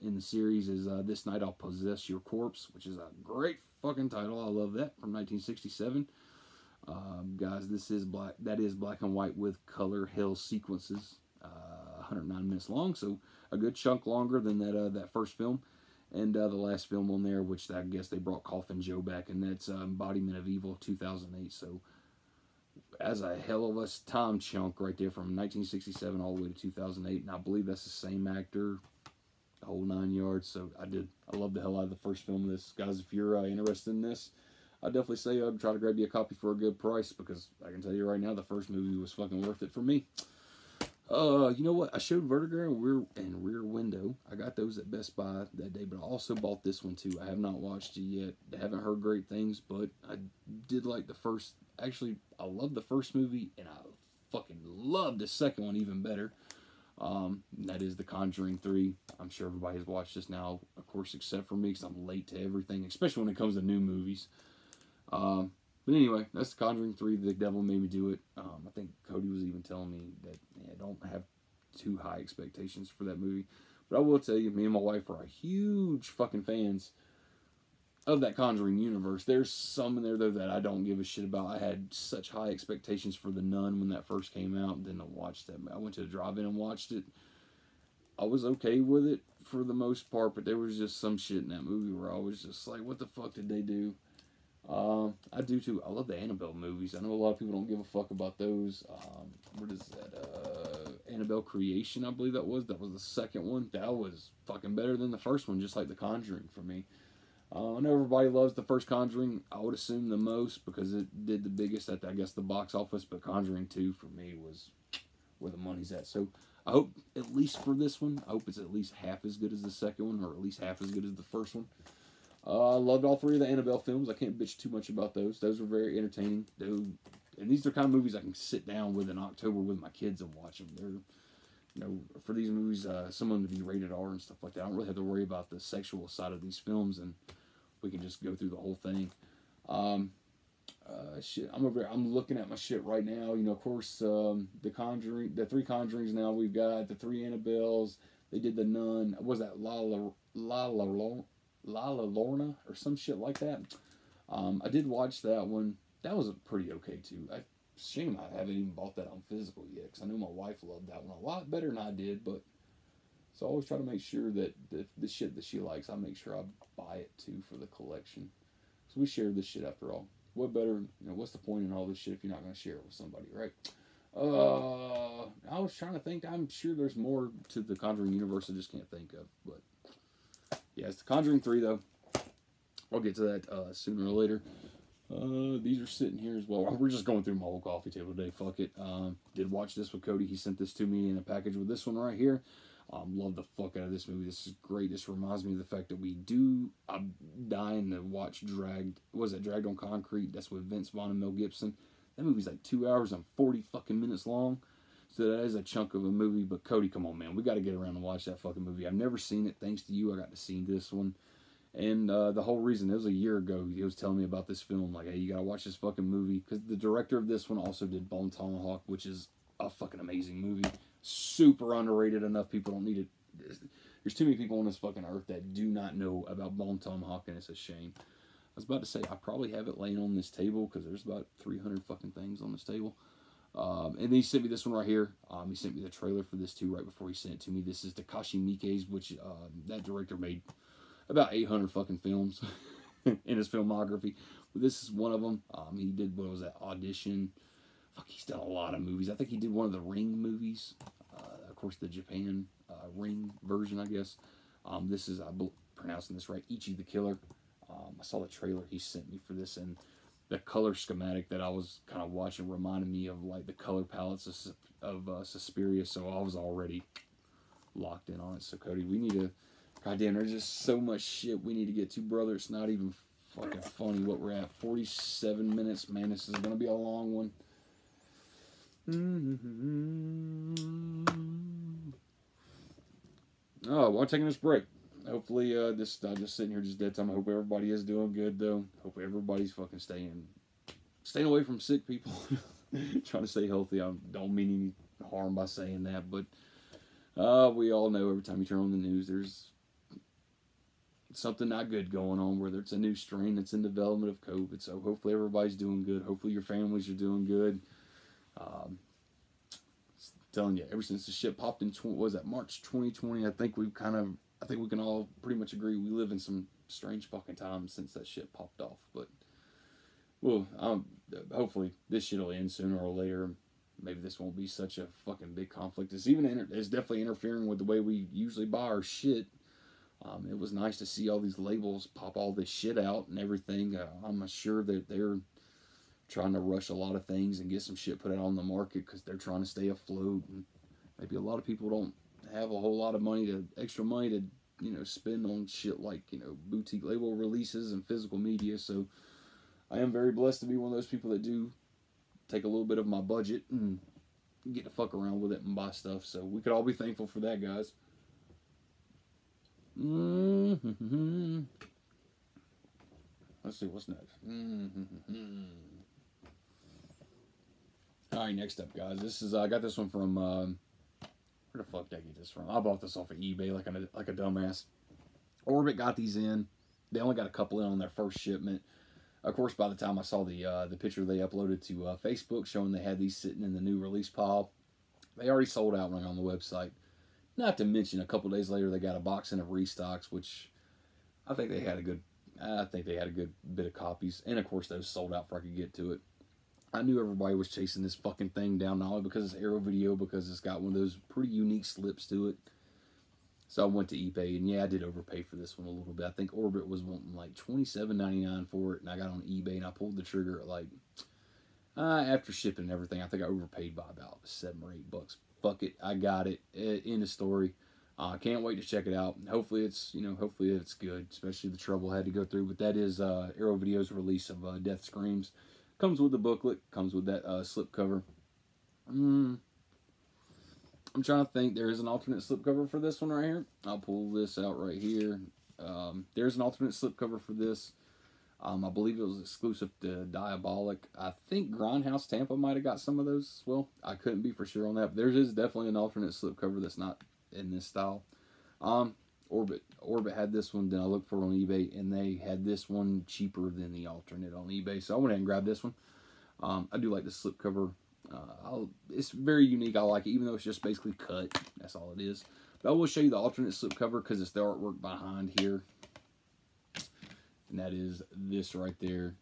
in the series is This Night I'll Possess Your Corpse, which is a great fucking title. I love that, from 1967. Guys, that is black and white with color hell sequences. 109 minutes long, so a good chunk longer than that first film. And the last film on there, which I guess they brought Coffin Joe back, and that's Embodiment of Evil 2008. So as a hell of a time chunk right there from 1967 all the way to 2008, and I believe that's the same actor, the whole 9 yards. So I love the hell out of the first film of this. Guys, if you're interested in this, I'd definitely say I'd try to grab you a copy for a good price, because I can tell you right now, the first movie was fucking worth it for me. You know what? I showed Vertigo and Rear Window. I got those at Best Buy that day, but I also bought this one too. I have not watched it yet. I haven't heard great things, but I did like the first. Actually, I love the first movie, and I fucking love the second one even better. That is The Conjuring 3. I'm sure everybody has watched this now, of course, except for me, because I'm late to everything, especially when it comes to new movies. But anyway, that's The Conjuring 3. The Devil Made Me Do It. I think Cody was even telling me that I don't have too high expectations for that movie. But I will tell you, me and my wife are huge fucking fans of that Conjuring universe. There's some in there, though, that I don't give a shit about. I had such high expectations for The Nun when that first came out, and then I watched that. I went to the drive-in and watched it. I was okay with it for the most part, but there was just some shit in that movie where I was just like, what the fuck did they do? I do too. I love the Annabelle movies. I know a lot of people don't give a fuck about those. What is that? Annabelle Creation, I believe that was. That was the second one. That was fucking better than the first one, just like The Conjuring for me. I know everybody loves the first Conjuring. I would assume the most because it did the biggest at, I guess, the box office. But Conjuring 2 for me was where the money's at. So I hope, at least for this one, I hope it's at least half as good as the second one, or at least half as good as the first one. I loved all 3 of the Annabelle films. I can't bitch too much about those. Those were very entertaining. And these are kind of movies I can sit down with in October with my kids and watch them. They're, you know, for these movies, some of them to be rated R and stuff like that. I don't really have to worry about the sexual side of these films, and we can just go through the whole thing. Shit, I'm looking at my shit right now. You know, of course, the 3 Conjurings now we've got, the 3 Annabelles. They did The Nun. Was that La Lorna or some shit like that. I did watch that one. That was pretty okay too. Shame I haven't even bought that on physical yet, because I know my wife loved that one a lot better than I did. But so I always try to make sure that the shit that she likes, I make sure I buy it too for the collection. So we share this shit after all. What better, what's the point in all this shit if you're not going to share it with somebody, right? I was trying to think. I'm sure there's more to the Conjuring universe I just can't think of. But yeah, it's the Conjuring 3 though. I'll get to that sooner or later. These are sitting here as well. We're just going through my whole coffee table today. Fuck it. Did watch this with Cody. He sent this to me in a package with this one right here. Love the fuck out of this movie. This is great. This reminds me of the fact that I'm dying to watch Dragged. Was it Dragged on Concrete? That's with Vince Vaughn and Mel Gibson. That movie's like 2 hours and 40 fucking minutes long. So that is a chunk of a movie. But Cody, come on, man. We got to get around and watch that fucking movie. I've never seen it. Thanks to you, I got to see this one. And the whole reason, it was a year ago, he was telling me about this film. Like, hey, you got to watch this fucking movie. Because the director of this one also did Bone Tomahawk, which is a fucking amazing movie. Super underrated. Enough people don't need it. There's too many people on this fucking earth that do not know about Bone Tomahawk, and it's a shame. I was about to say, I probably have it laying on this table, because there's about 300 fucking things on this table. And then he sent me this one right here. He sent me the trailer for this too right before he sent it to me. This is Takashi Miike's, which that director made about 800 fucking films in his filmography. But this is one of them. He did, what was that, Audition. Fuck, he's done a lot of movies. I think he did one of the Ring movies. Of course, the Japan Ring version, I guess. This is, I'm pronouncing this right, Ichi the Killer. I saw the trailer he sent me for this, and the color schematic that I was kind of watching reminded me of like the color palettes of Suspiria, so I was already locked in on it. So Cody, we need to, goddamn, there's just so much shit we need to get to, brother. It's not even fucking funny what we're at. 47 minutes, man. This is gonna be a long one. Oh, while taking this break. Hopefully, this just sitting here just dead time. I hope everybody is doing good though. Hope everybody's fucking staying away from sick people. Trying to stay healthy. I don't mean any harm by saying that, but we all know every time you turn on the news, there's something not good going on. Whether it's a new strain that's in development of COVID. So hopefully everybody's doing good. Hopefully your families are doing good. Telling you, ever since the shit popped in March 2020, I think we can all pretty much agree we live in some strange fucking times since that shit popped off. But well, hopefully this shit will end sooner or later. Maybe this won't be such a fucking big conflict. It's definitely interfering with the way we usually buy our shit. It was nice to see all these labels pop all this shit out and everything. I'm sure that they're trying to rush a lot of things and get some shit put out on the market because they're trying to stay afloat. And maybe a lot of people don't have a whole lot of extra money to spend on shit like boutique label releases and physical media. So I am very blessed to be one of those people that do take a little bit of my budget and get to fuck around with it and buy stuff. So we could all be thankful for that, guys. Let's see what's next. All right, next up, guys. This is I got this one from where the fuck did I get this from? I bought this off of eBay like a dumbass. Orbit got these in. They only got a couple in on their first shipment. Of course, by the time I saw the picture they uploaded to Facebook showing they had these sitting in the new release pile, they already sold out right on the website. Not to mention, a couple days later, they got a box in of restocks, which I think they had a good bit of copies. And of course, those sold out before I could get to it. I knew everybody was chasing this fucking thing down, not only because it's Arrow Video, because it's got one of those pretty unique slips to it. So I went to eBay, and yeah, I did overpay for this one a little bit. I think Orbit was wanting like $27.99 for it, and I got on eBay, and I pulled the trigger at like, after shipping and everything, I think I overpaid by about $7 or $8. Fuck it, I got it. End of story. Can't wait to check it out. Hopefully it's good, especially the trouble I had to go through. But that is Arrow Video's release of Death Screams. Comes with the booklet, comes with that slipcover. I'm trying to think. There is an alternate slipcover for this one right here. I'll pull this out right here. There's an alternate slipcover for this. I believe it was exclusive to Diabolic. I think Grindhouse Tampa might have got some of those as well. I couldn't be for sure on that. But there is definitely an alternate slipcover that's not in this style. Orbit had this one. Then I looked for it on eBay, and they had this one cheaper than the alternate on eBay. So I went ahead and grabbed this one. I do like the slipcover. It's very unique. I like it, even though it's just basically cut. That's all it is. But I will show you the alternate slipcover because it's the artwork behind here. And that is this right there.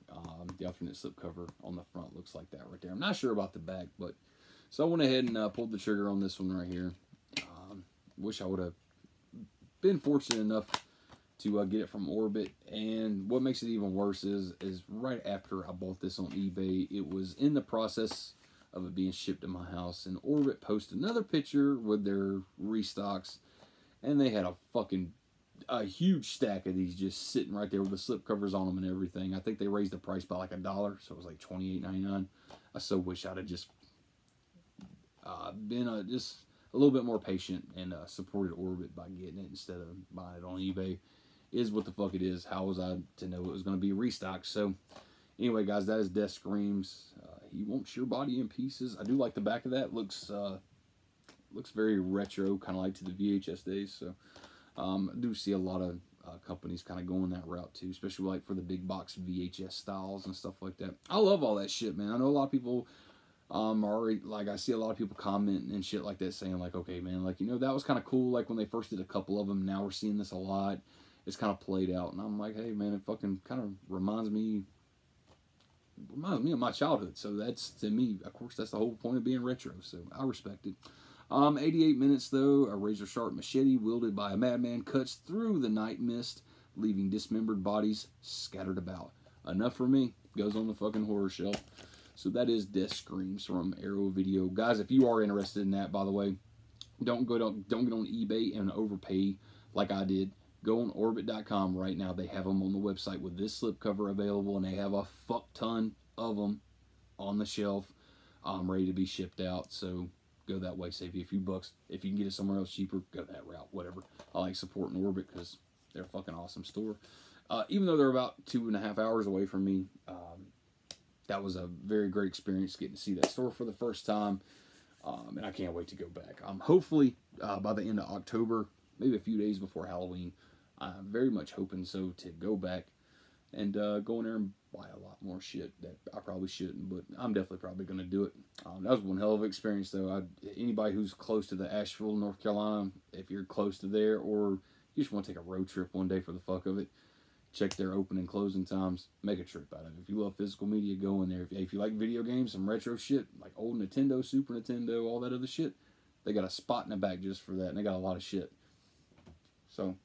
The alternate slipcover on the front looks like that right there. I'm not sure about the back, but... So I went ahead and pulled the trigger on this one right here. Wish I would have been fortunate enough to get it from Orbit. And what makes it even worse is right after I bought this on eBay, it was in the process of it being shipped to my house. And Orbit posted another picture with their restocks. And they had a huge stack of these just sitting right there with the slip covers on them and everything. I think they raised the price by like $1, so it was like $28.99. I so wish I'd have just been just a little bit more patient and supported Orbit by getting it instead of buying it on eBay. Is what the fuck it is. How was I to know it was going to be restocked? So anyway, guys, that is Death Screams. He wants your body in pieces. I do like the back of that. Looks very retro, kind of like to the VHS days. So I do see a lot of companies kind of going that route too, especially like for the big box VHS styles and stuff like that. I love all that shit, man. I know a lot of people already, like, I see a lot of people commenting and shit like that saying like, okay, man, like, you know, that was kind of cool, like when they first did a couple of them. Now we're seeing this a lot. It's kind of played out, and I'm like, hey, man, it fucking kind of reminds me of my childhood. So that's, to me, of course, that's the whole point of being retro. So I respect it. 88 minutes though. A razor sharp machete wielded by a madman cuts through the night mist, leaving dismembered bodies scattered about. Enough for me. Goes on the fucking horror shelf. So that is Death Screams from Arrow Video. Guys, if you are interested in that, by the way, don't get on eBay and overpay like I did. Go on Orbit.com right now. They have them on the website with this slipcover available, and they have a fuck ton of them on the shelf, ready to be shipped out. So go that way, save you a few bucks. If you can get it somewhere else cheaper, go that route, whatever. I like supporting Orbit because they're a fucking awesome store. Even though they're about 2.5 hours away from me, that was a very great experience getting to see that store for the first time. And I can't wait to go back. Hopefully, by the end of October, maybe a few days before Halloween, I'm very much hoping so to go back and go in there and buy a lot more shit that I probably shouldn't, but I'm definitely probably going to do it. That was one hell of an experience, though. Anybody who's close to the Asheville, North Carolina, if you're close to there, or you just want to take a road trip one day for the fuck of it, check their open and closing times. Make a trip out of it. If you love physical media, go in there. If you like video games, some retro shit, like old Nintendo, Super Nintendo, all that other shit, they got a spot in the back just for that, and they got a lot of shit. So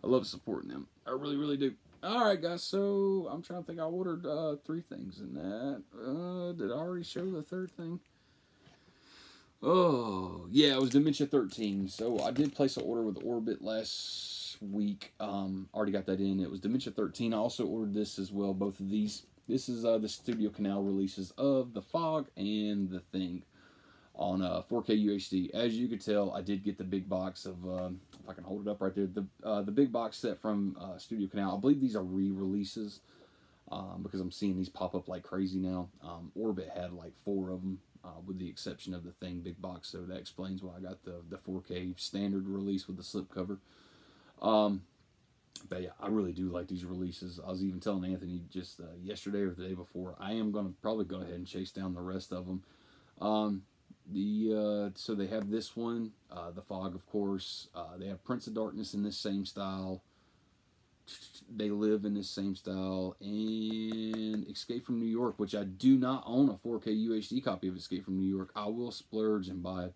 I love supporting them. I really, really do. Alright, guys, so I'm trying to think. I ordered 3 things in that. Did I already show the third thing? Oh, yeah, it was Dementia 13. So I did place an order with Orbit last week. Already got that in. It was Dementia 13. I also ordered this as well, both of these. This is the Studio Canal releases of The Fog and The Thing on 4K UHD. As you could tell, I did get the big box of, if I can hold it up right there, the big box set from Studio Canal. I believe these are re-releases because I'm seeing these pop up like crazy now. Orbit had like 4 of them, with the exception of The Thing big box, so that explains why I got the 4K standard release with the slipcover. But yeah, I really do like these releases. I was even telling Anthony just yesterday or the day before, I am going to probably go ahead and chase down the rest of them. So they have this one, The Fog, of course. They have Prince of Darkness in this same style. They Live in this same style. And Escape from New York, which I do not own a 4K UHD copy of Escape from New York. I will splurge and buy it.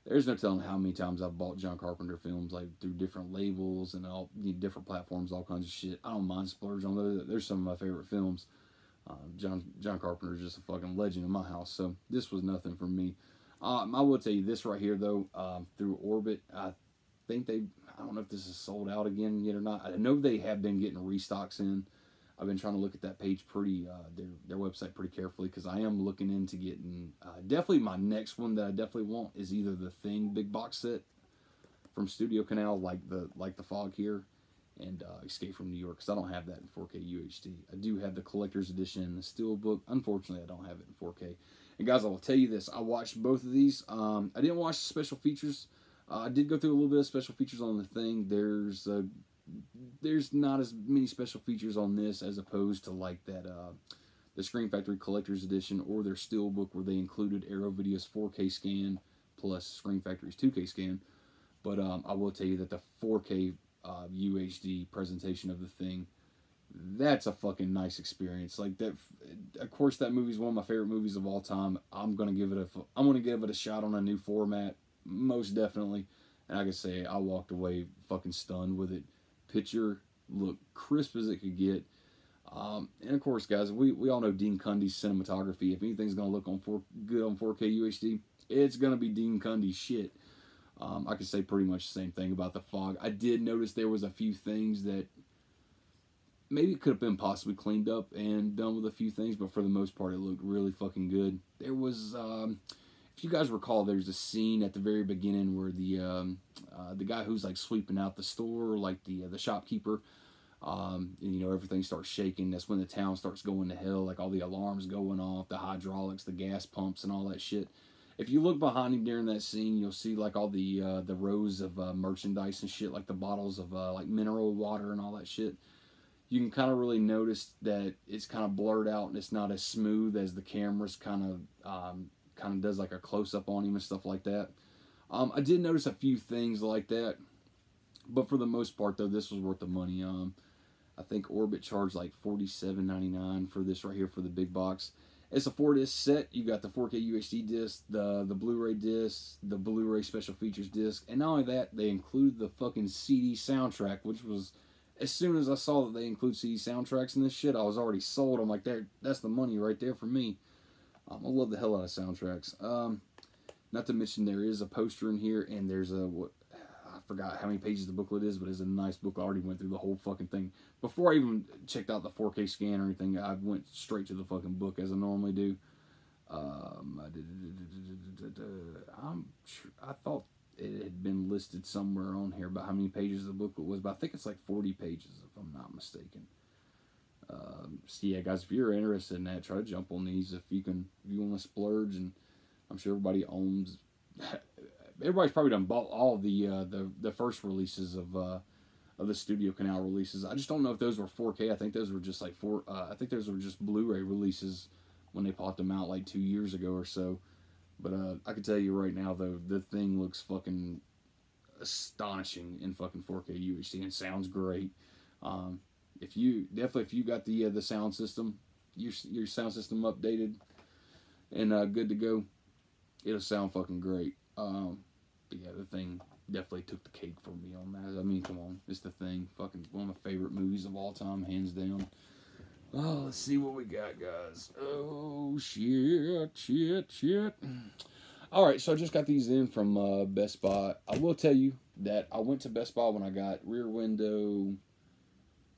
There's no telling how many times I've bought John Carpenter films, like through different labels and all different platforms, all kinds of shit. I don't mind splurge on those. There's some of my favorite films. John Carpenter is just a fucking legend in my house, so this was nothing for me. I will tell you this right here, though, through Orbit, I think I don't know if this is sold out again yet or not. I know they have been getting restocks in. I've been trying to look at that page their website pretty carefully, because I am looking into getting, definitely my next one that I definitely want is either the Thing big box set from Studio Canal, like the Fog here, and Escape from New York, because I don't have that in 4K UHD. I do have the collector's edition and the Steelbook. Unfortunately, I don't have it in 4K. And guys, I will tell you this. I watched both of these. I didn't watch the special features. I did go through a little bit of special features on the thing. There's not as many special features on this as opposed to like that the Scream Factory Collector's Edition or their Steelbook where they included Arrow Video's 4K scan plus Scream Factory's 2K scan. But I will tell you that the 4K UHD presentation of the thing, that's a fucking nice experience. Like that, of course, that movie is one of my favorite movies of all time. I'm gonna give it a shot on a new format, most definitely. And I can say I walked away fucking stunned with it. Picture looked crisp as it could get. And of course, guys, we all know Dean Cundy's cinematography. If anything's gonna look good on 4K UHD, it's gonna be Dean Cundy's shit. I could say pretty much the same thing about the fog. I did notice there was a few things that maybe could have been possibly cleaned up and done with a few things, but for the most part, it looked really fucking good. There was, if you guys recall, there's a scene at the very beginning where the guy who's like sweeping out the store, like the shopkeeper, and, you know, everything starts shaking. That's when the town starts going to hell, like all the alarms going off, the hydraulics, the gas pumps, and all that shit. If you look behind him during that scene, you'll see like all the rows of merchandise and shit, like the bottles of like mineral water and all that shit. You can kind of really notice that it's kind of blurred out and it's not as smooth as the cameras kind of does like a close up on him and stuff like that. I did notice a few things like that, but for the most part though, this was worth the money. I think Orbit charged like $47.99 for this right here for the big box. It's a 4-disc set. You got the 4K UHD disc, the Blu-ray disc, the Blu-ray special features disc, and not only that, they include the fucking CD soundtrack, which was, as soon as I saw that they include CD soundtracks in this shit, I was already sold. I'm like, that's the money right there for me. I love the hell out of soundtracks. Not to mention there is a poster in here, and there's I forgot how many pages the booklet is, but it's a nice book. I already went through the whole fucking thing. Before I even checked out the 4K scan or anything, I went straight to the fucking book as I normally do. I thought it had been listed somewhere on here about how many pages the booklet was, but I think it's like 40 pages if I'm not mistaken. So yeah, guys, if you're interested in that, try to jump on these if you want to splurge. And I'm sure everybody owns. Everybody's probably done bought all the first releases of the Studio Canal releases. I just don't know if those were 4K. I think those were just like I think those were just Blu-ray releases when they popped them out like 2 years ago or so. But I can tell you right now though, the thing looks fucking astonishing in fucking 4K UHD and sounds great. If you got the sound system, your sound system updated and good to go, it'll sound fucking great. But yeah, the thing definitely took the cake for me on that. I mean, come on, it's the thing. Fucking one of my favorite movies of all time, hands down. Oh, let's see what we got, guys. Oh, shit. All right, so I just got these in from Best Buy. I will tell you that I went to Best Buy when I got Rear Window,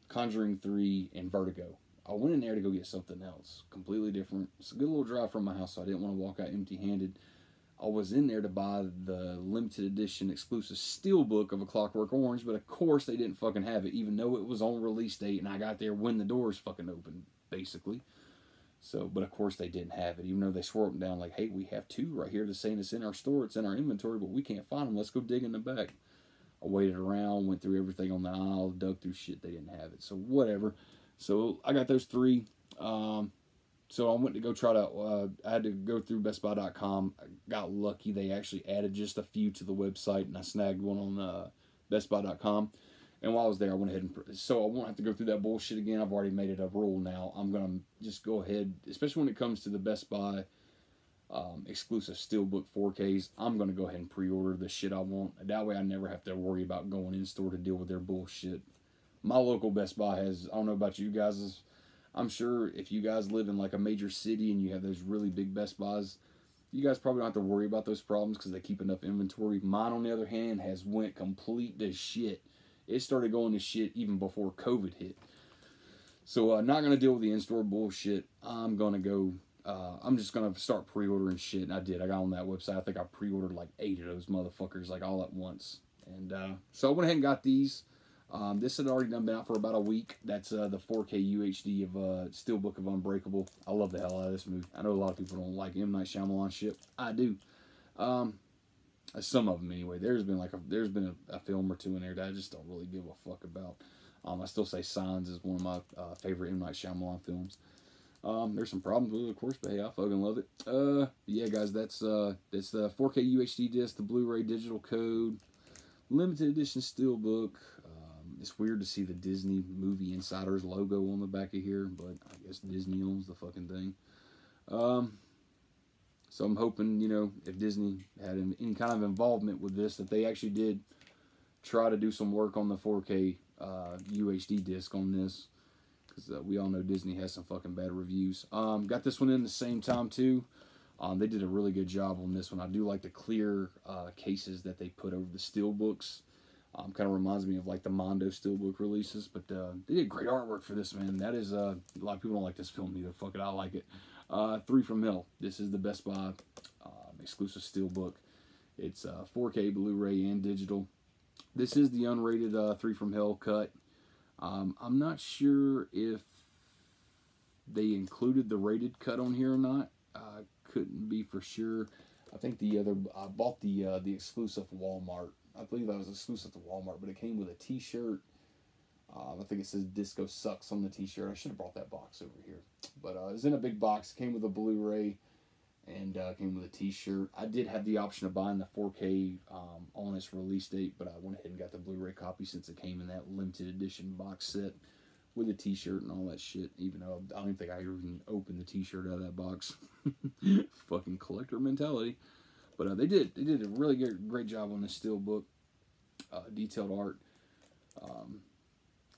Conjuring 3, and Vertigo. I went in there to go get something else, completely different. It's a good little drive from my house, so I didn't want to walk out empty-handed. I was in there to buy the limited edition exclusive steelbook of A Clockwork Orange, but of course they didn't fucking have it, even though it was on release date, and I got there when the doors fucking opened, basically. So, but of course they didn't have it, even though they swore up and down like, hey, we have two right here, to saying it's in our store, it's in our inventory, but we can't find them, let's go dig in the back. I waited around, went through everything on the aisle, dug through shit, they didn't have it, so whatever. So I got those three. So I went to go try to, I had to go through BestBuy.com. I got lucky. They actually added just a few to the website, and I snagged one on BestBuy.com. And while I was there, I went ahead and, so I won't have to go through that bullshit again. I've already made it a rule now. I'm going to just go ahead, especially when it comes to the Best Buy exclusive Steelbook 4Ks, I'm going to go ahead and pre-order the shit I want. That way I never have to worry about going in-store to deal with their bullshit. My local Best Buy has, I don't know about you guys', I'm sure if you guys live in like a major city and you have those really big Best Buys, you guys probably don't have to worry about those problems because they keep enough inventory. Mine, on the other hand, has went complete to shit. It started going to shit even before COVID hit. So not going to deal with the in-store bullshit. I'm going to go, I'm just going to start pre-ordering shit. And I did. I got on that website. I think I pre-ordered like 8 of those motherfuckers like all at once. And so I went ahead and got these. This had already been out for about a week. That's the 4K UHD of Steelbook of Unbreakable. I love the hell out of this movie. I know a lot of people don't like M. Night Shyamalan shit. I do. Some of them anyway. There's been a film or two in there that I just don't really give a fuck about. I still say Signs is one of my favorite M. Night Shyamalan films. There's some problems with it, of course, but hey, I fucking love it. Yeah, guys, it's the 4K UHD disc, the Blu-ray digital code, limited edition steelbook. It's weird to see the Disney Movie Insiders logo on the back of here, but I guess Disney owns the fucking thing. So I'm hoping, you know, if Disney had any kind of involvement with this, that they actually did try to do some work on the 4K UHD disc on this, because we all know Disney has some fucking bad reviews. Got this one in the same time too. They did a really good job on this one. I do like the clear cases that they put over the steelbooks. Kind of reminds me of like the Mondo steelbook releases, but they did great artwork for this, man. That is a lot of people don't like this film either. Fuck it, I like it. 3 from Hell. This is the Best Buy exclusive steelbook. It's 4K Blu-ray and digital. This is the unrated 3 from Hell cut. I'm not sure if they included the rated cut on here or not. Couldn't be for sure. I think I bought the exclusive Walmart. I believe that was exclusive to Walmart, but it came with a T-shirt. I think it says Disco Sucks on the T-shirt. I should have brought that box over here. But it was in a big box. Came with a Blu-ray and came with a T-shirt. I did have the option of buying the 4K on its release date, but I went ahead and got the Blu-ray copy since it came in that limited edition box set with a T-shirt and all that shit. Even though I don't even think I even opened the T-shirt out of that box. Fucking collector mentality. But they did a really great job on this steelbook. Detailed art.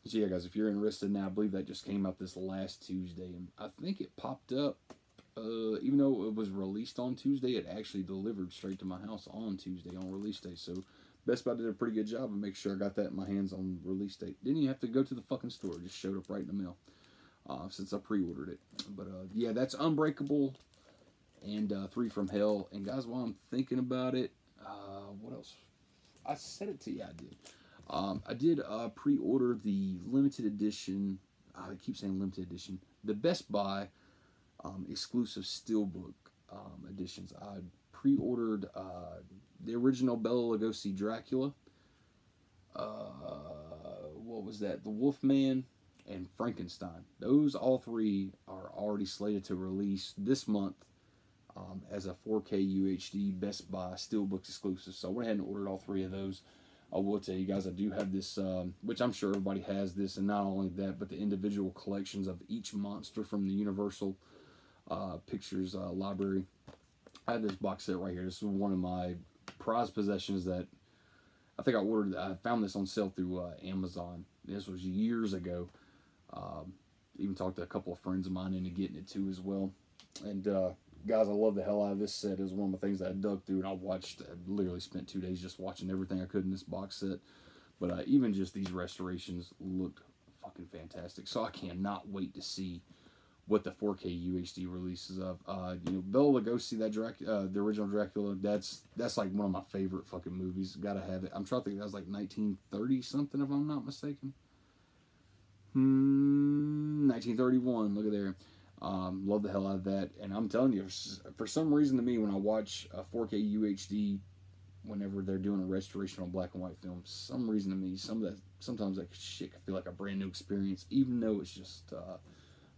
So yeah, guys, if you're interested now, I believe that just came out this last Tuesday, and I think it popped up. Even though it was released on Tuesday, it actually delivered straight to my house on Tuesday on release day. So Best Buy did a pretty good job of making sure I got that in my hands on release date. Didn't even have to go to the fucking store; it just showed up right in the mail. Since I pre-ordered it. But yeah, that's Unbreakable and 3 from Hell. And guys, while I'm thinking about it, what else? I said it to you. I did pre-order the limited edition. I keep saying limited edition. The Best Buy exclusive steelbook editions. I pre-ordered the original Bela Lugosi Dracula. What was that? The Wolfman and Frankenstein. Those all 3 are already slated to release this month as a 4K UHD Best Buy steelbook exclusive. So I went ahead and ordered all 3 of those. I will tell you guys, I do have this, which I'm sure everybody has this, and not only that, but the individual collections of each monster from the Universal Pictures library. I have this box set right here. This is one of my prized possessions that I think I found this on sale through Amazon. This was years ago. Even talked to a couple of friends of mine into getting it too as well. And guys, I love the hell out of this set. It was one of the things that I dug through, and I literally spent 2 days just watching everything I could in this box set. But even just these restorations looked fucking fantastic. So I cannot wait to see what the 4K UHD releases of. You know, Bela Lugosi, the original Dracula, that's like one of my favorite fucking movies. Gotta have it. I'm trying to think, that was like 1930 something, if I'm not mistaken. 1931. Look at there. Love the hell out of that. And I'm telling you, for some reason to me, when I watch a 4K UHD, whenever they're doing a restoration on black and white film, some reason to me, sometimes that shit can feel like a brand new experience, even though it's just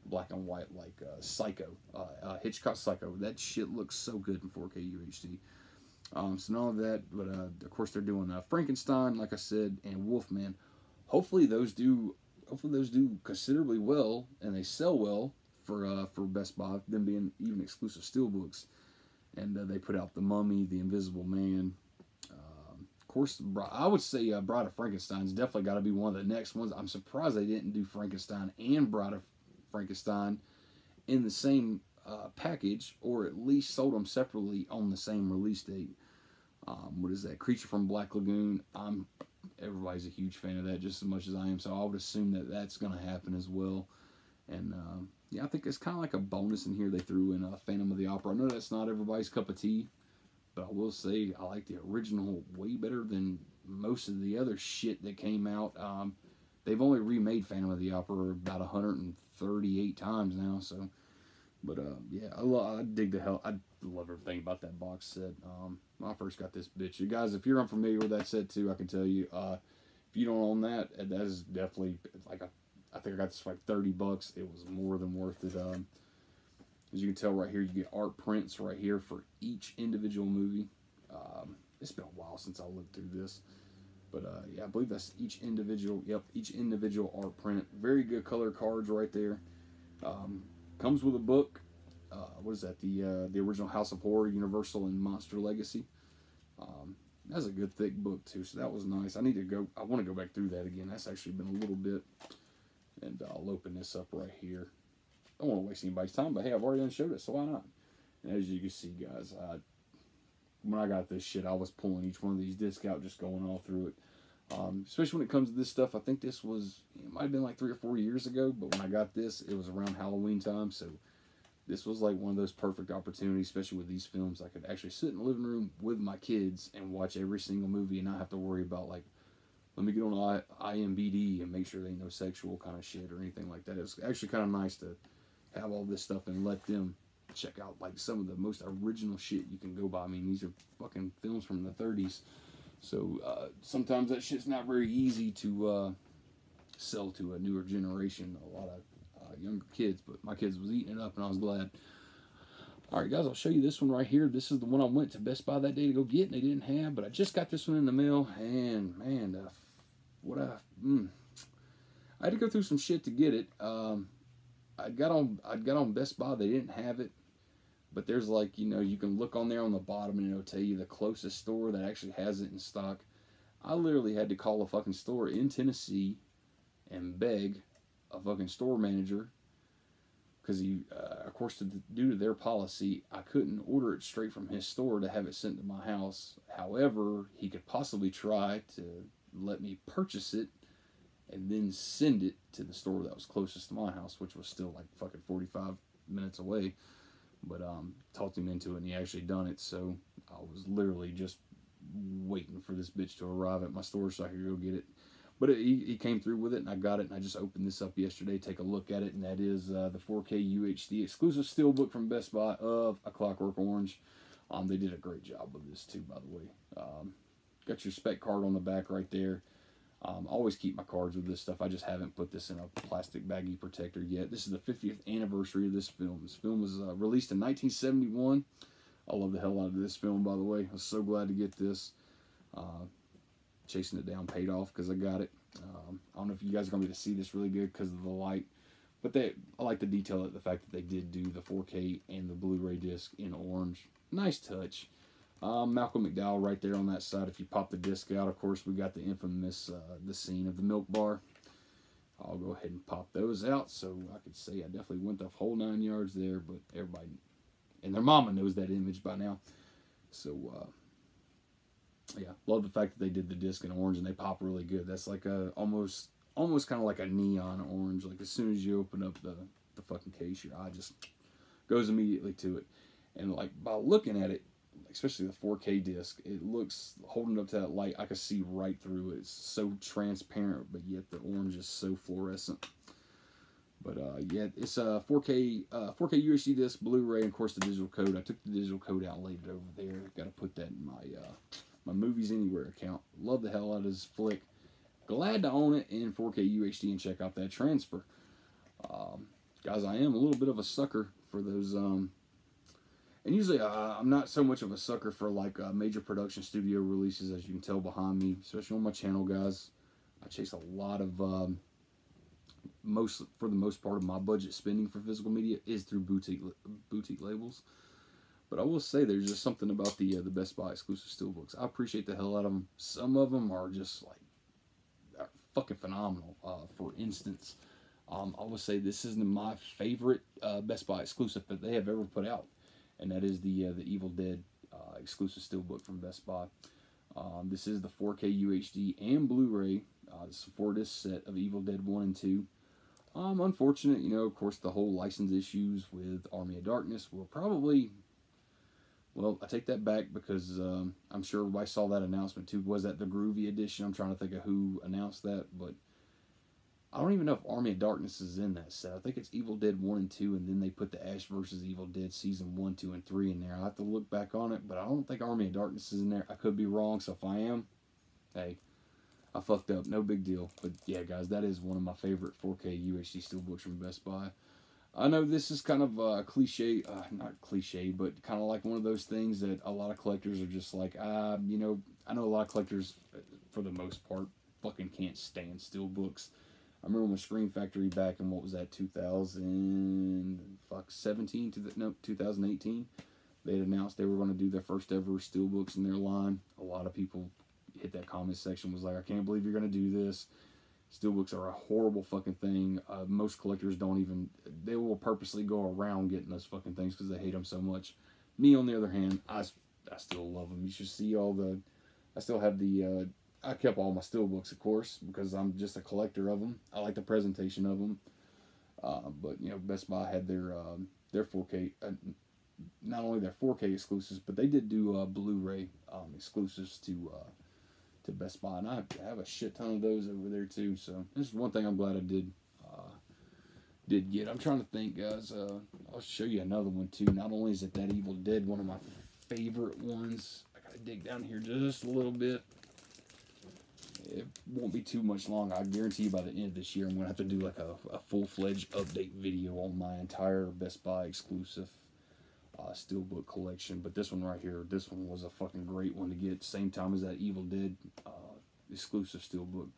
black and white, like Psycho, Hitchcock Psycho. That shit looks so good in 4K UHD. So none of that, but of course they're doing Frankenstein, like I said, and Wolfman. Hopefully those do considerably well, and they sell well for Best Buy, them being even exclusive steelbooks. And they put out The Mummy, The Invisible Man. Of course, I would say Bride of Frankenstein's definitely got to be one of the next ones. I'm surprised they didn't do Frankenstein and Bride of Frankenstein in the same package, or at least sold them separately on the same release date. What is that? Creature from Black Lagoon. Everybody's a huge fan of that just as much as I am, so I would assume that that's going to happen as well. And yeah, I think it's kind of like a bonus in here. They threw in Phantom of the Opera. I know that's not everybody's cup of tea, but I will say I like the original way better than most of the other shit that came out. They've only remade Phantom of the Opera about 138 times now, so But yeah, I dig the hell. I love everything about that box set. When I first got this bitch, you guys, if you're unfamiliar with that set too, I can tell you. If you don't own that, that is definitely like I think I got this for like $30. It was more than worth it. As you can tell right here, you get art prints right here for each individual movie. It's been a while since I looked through this. But yeah, I believe that's each individual art print. Very good color cards right there. Comes with a book. What is that? The original House of Horror, Universal, and Monster Legacy. That's a good thick book too, so that was nice. I want to go back through that again. That's actually been a little bit. And I'll open this up right here. I don't want to waste anybody's time, but hey, I've already unshowed it, so why not? And as you can see, guys, when I got this shit, I was pulling each one of these discs out, just going all through it. Especially when it comes to this stuff, I think this was, it might have been like 3 or 4 years ago, but when I got this, it was around Halloween time, so this was like one of those perfect opportunities, especially with these films. I could actually sit in the living room with my kids and watch every single movie and not have to worry about, like, let me get on IMDb and make sure they know sexual kind of shit or anything like that. It was actually kind of nice to have all this stuff and let them check out, like, some of the most original shit you can go by. I mean, these are fucking films from the 30s. So sometimes that shit's not very easy to sell to a newer generation, a lot of younger kids, but my kids was eating it up and I was glad. Alright guys, I'll show you this one right here. This is the one I went to Best Buy that day to go get and they didn't have, but I just got this one in the mail, and man, I had to go through some shit to get it. I got on Best Buy, they didn't have it, but there's, like, you know, you can look on there on the bottom and it'll tell you the closest store that actually has it in stock. I literally had to call a fucking store in Tennessee and beg a fucking store manager, because he, of course, due to their policy, I couldn't order it straight from his store to have it sent to my house. However, he could possibly try to let me purchase it and then send it to the store that was closest to my house, which was still like fucking 45 minutes away. But talked him into it, and he actually done it. So I was literally just waiting for this bitch to arrive at my store so I could go get it. But he came through with it, and I got it, and I just opened this up yesterday, take a look at it, and that is the 4K UHD exclusive steelbook from Best Buy of A Clockwork Orange. They did a great job with this, too, by the way. Got your spec card on the back right there. I always keep my cards with this stuff. I just haven't put this in a plastic baggie protector yet. This is the 50th anniversary of this film. This film was released in 1971. I love the hell out of this film, by the way. I was so glad to get this. Chasing it down paid off because I got it. I don't know if you guys are going to be able to see this really good because of the light, but I like the detail of the fact that they did do the 4K and the Blu-ray disc in orange. Nice touch. Malcolm McDowell right there on that side. If you pop the disc out, of course, we got the infamous the scene of the milk bar. I'll go ahead and pop those out so I could say I definitely went the whole 9 yards there, but everybody and their mama knows that image by now. So, yeah, love the fact that they did the disc in orange and they pop really good. That's like a almost kind of like a neon orange. Like as soon as you open up the fucking case, your eye just goes immediately to it. And like by looking at it, especially the 4K disc, it looks, holding up to that light, I can see right through it. It's so transparent, but yet the orange is so fluorescent. But yeah, it's a 4K UHD disc, Blu-ray, and of course the digital code. I took the digital code out and laid it over there. Got to put that in my Movies Anywhere account. Love the hell out of this flick. Glad to own it in 4K UHD and check out that transfer. Guys, I am a little bit of a sucker for those. And usually I'm not so much of a sucker for like major production studio releases, as you can tell behind me, especially on my channel, guys. I chase a lot of, for the most part of my budget spending for physical media is through boutique labels. But I will say there's just something about the Best Buy exclusive steelbooks. I appreciate the hell out of them. Some of them are just like fucking phenomenal. For instance, I will say this isn't my favorite Best Buy exclusive that they have ever put out, and that is the Evil Dead exclusive steelbook from Best Buy. This is the 4K UHD and Blu-ray. This is for this set of Evil Dead 1 and 2. Unfortunate, you know, of course, the whole license issues with Army of Darkness will probably... Well, I take that back because I'm sure everybody saw that announcement too. Was that the Groovy edition? I'm trying to think of who announced that, but I don't even know if Army of Darkness is in that set. I think it's Evil Dead 1 and 2, and then they put the Ash vs. Evil Dead Season 1, 2, and 3 in there. I'll have to look back on it, but I don't think Army of Darkness is in there. I could be wrong, so if I am, hey, I fucked up. No big deal. But yeah, guys, that is one of my favorite 4K UHD steelbooks from Best Buy. I know this is kind of cliche, not cliche, but kind of like one of those things that a lot of collectors are just like, you know, I know a lot of collectors, for the most part, fucking can't stand steelbooks. I remember when Scream Factory back in, what was that, 2017, 2018, they had announced they were going to do their first ever steelbooks in their line. A lot of people hit that comment section, was like, I can't believe you're going to do this. Steelbooks are a horrible fucking thing. Most collectors don't even, they will purposely go around getting those fucking things because they hate them so much. Me, on the other hand, I still love them. You should see all the, I still have the, I kept all my steelbooks, of course, because I'm just a collector of them. I like the presentation of them. But, you know, Best Buy had their 4K, not only their 4K exclusives, but they did do Blu-ray exclusives to Best Buy, and I have a shit ton of those over there too. So this is one thing I'm glad I did get. I'm trying to think, guys. I'll show you another one too. Not only is it that Evil Dead, one of my favorite ones. I gotta dig down here just a little bit. It won't be too much long. I guarantee you by the end of this year, I'm gonna have to do like a full-fledged update video on my entire Best Buy exclusive steelbook collection. But this one right here, this one was a fucking great one to get. Same time as that Evil Dead exclusive steelbook.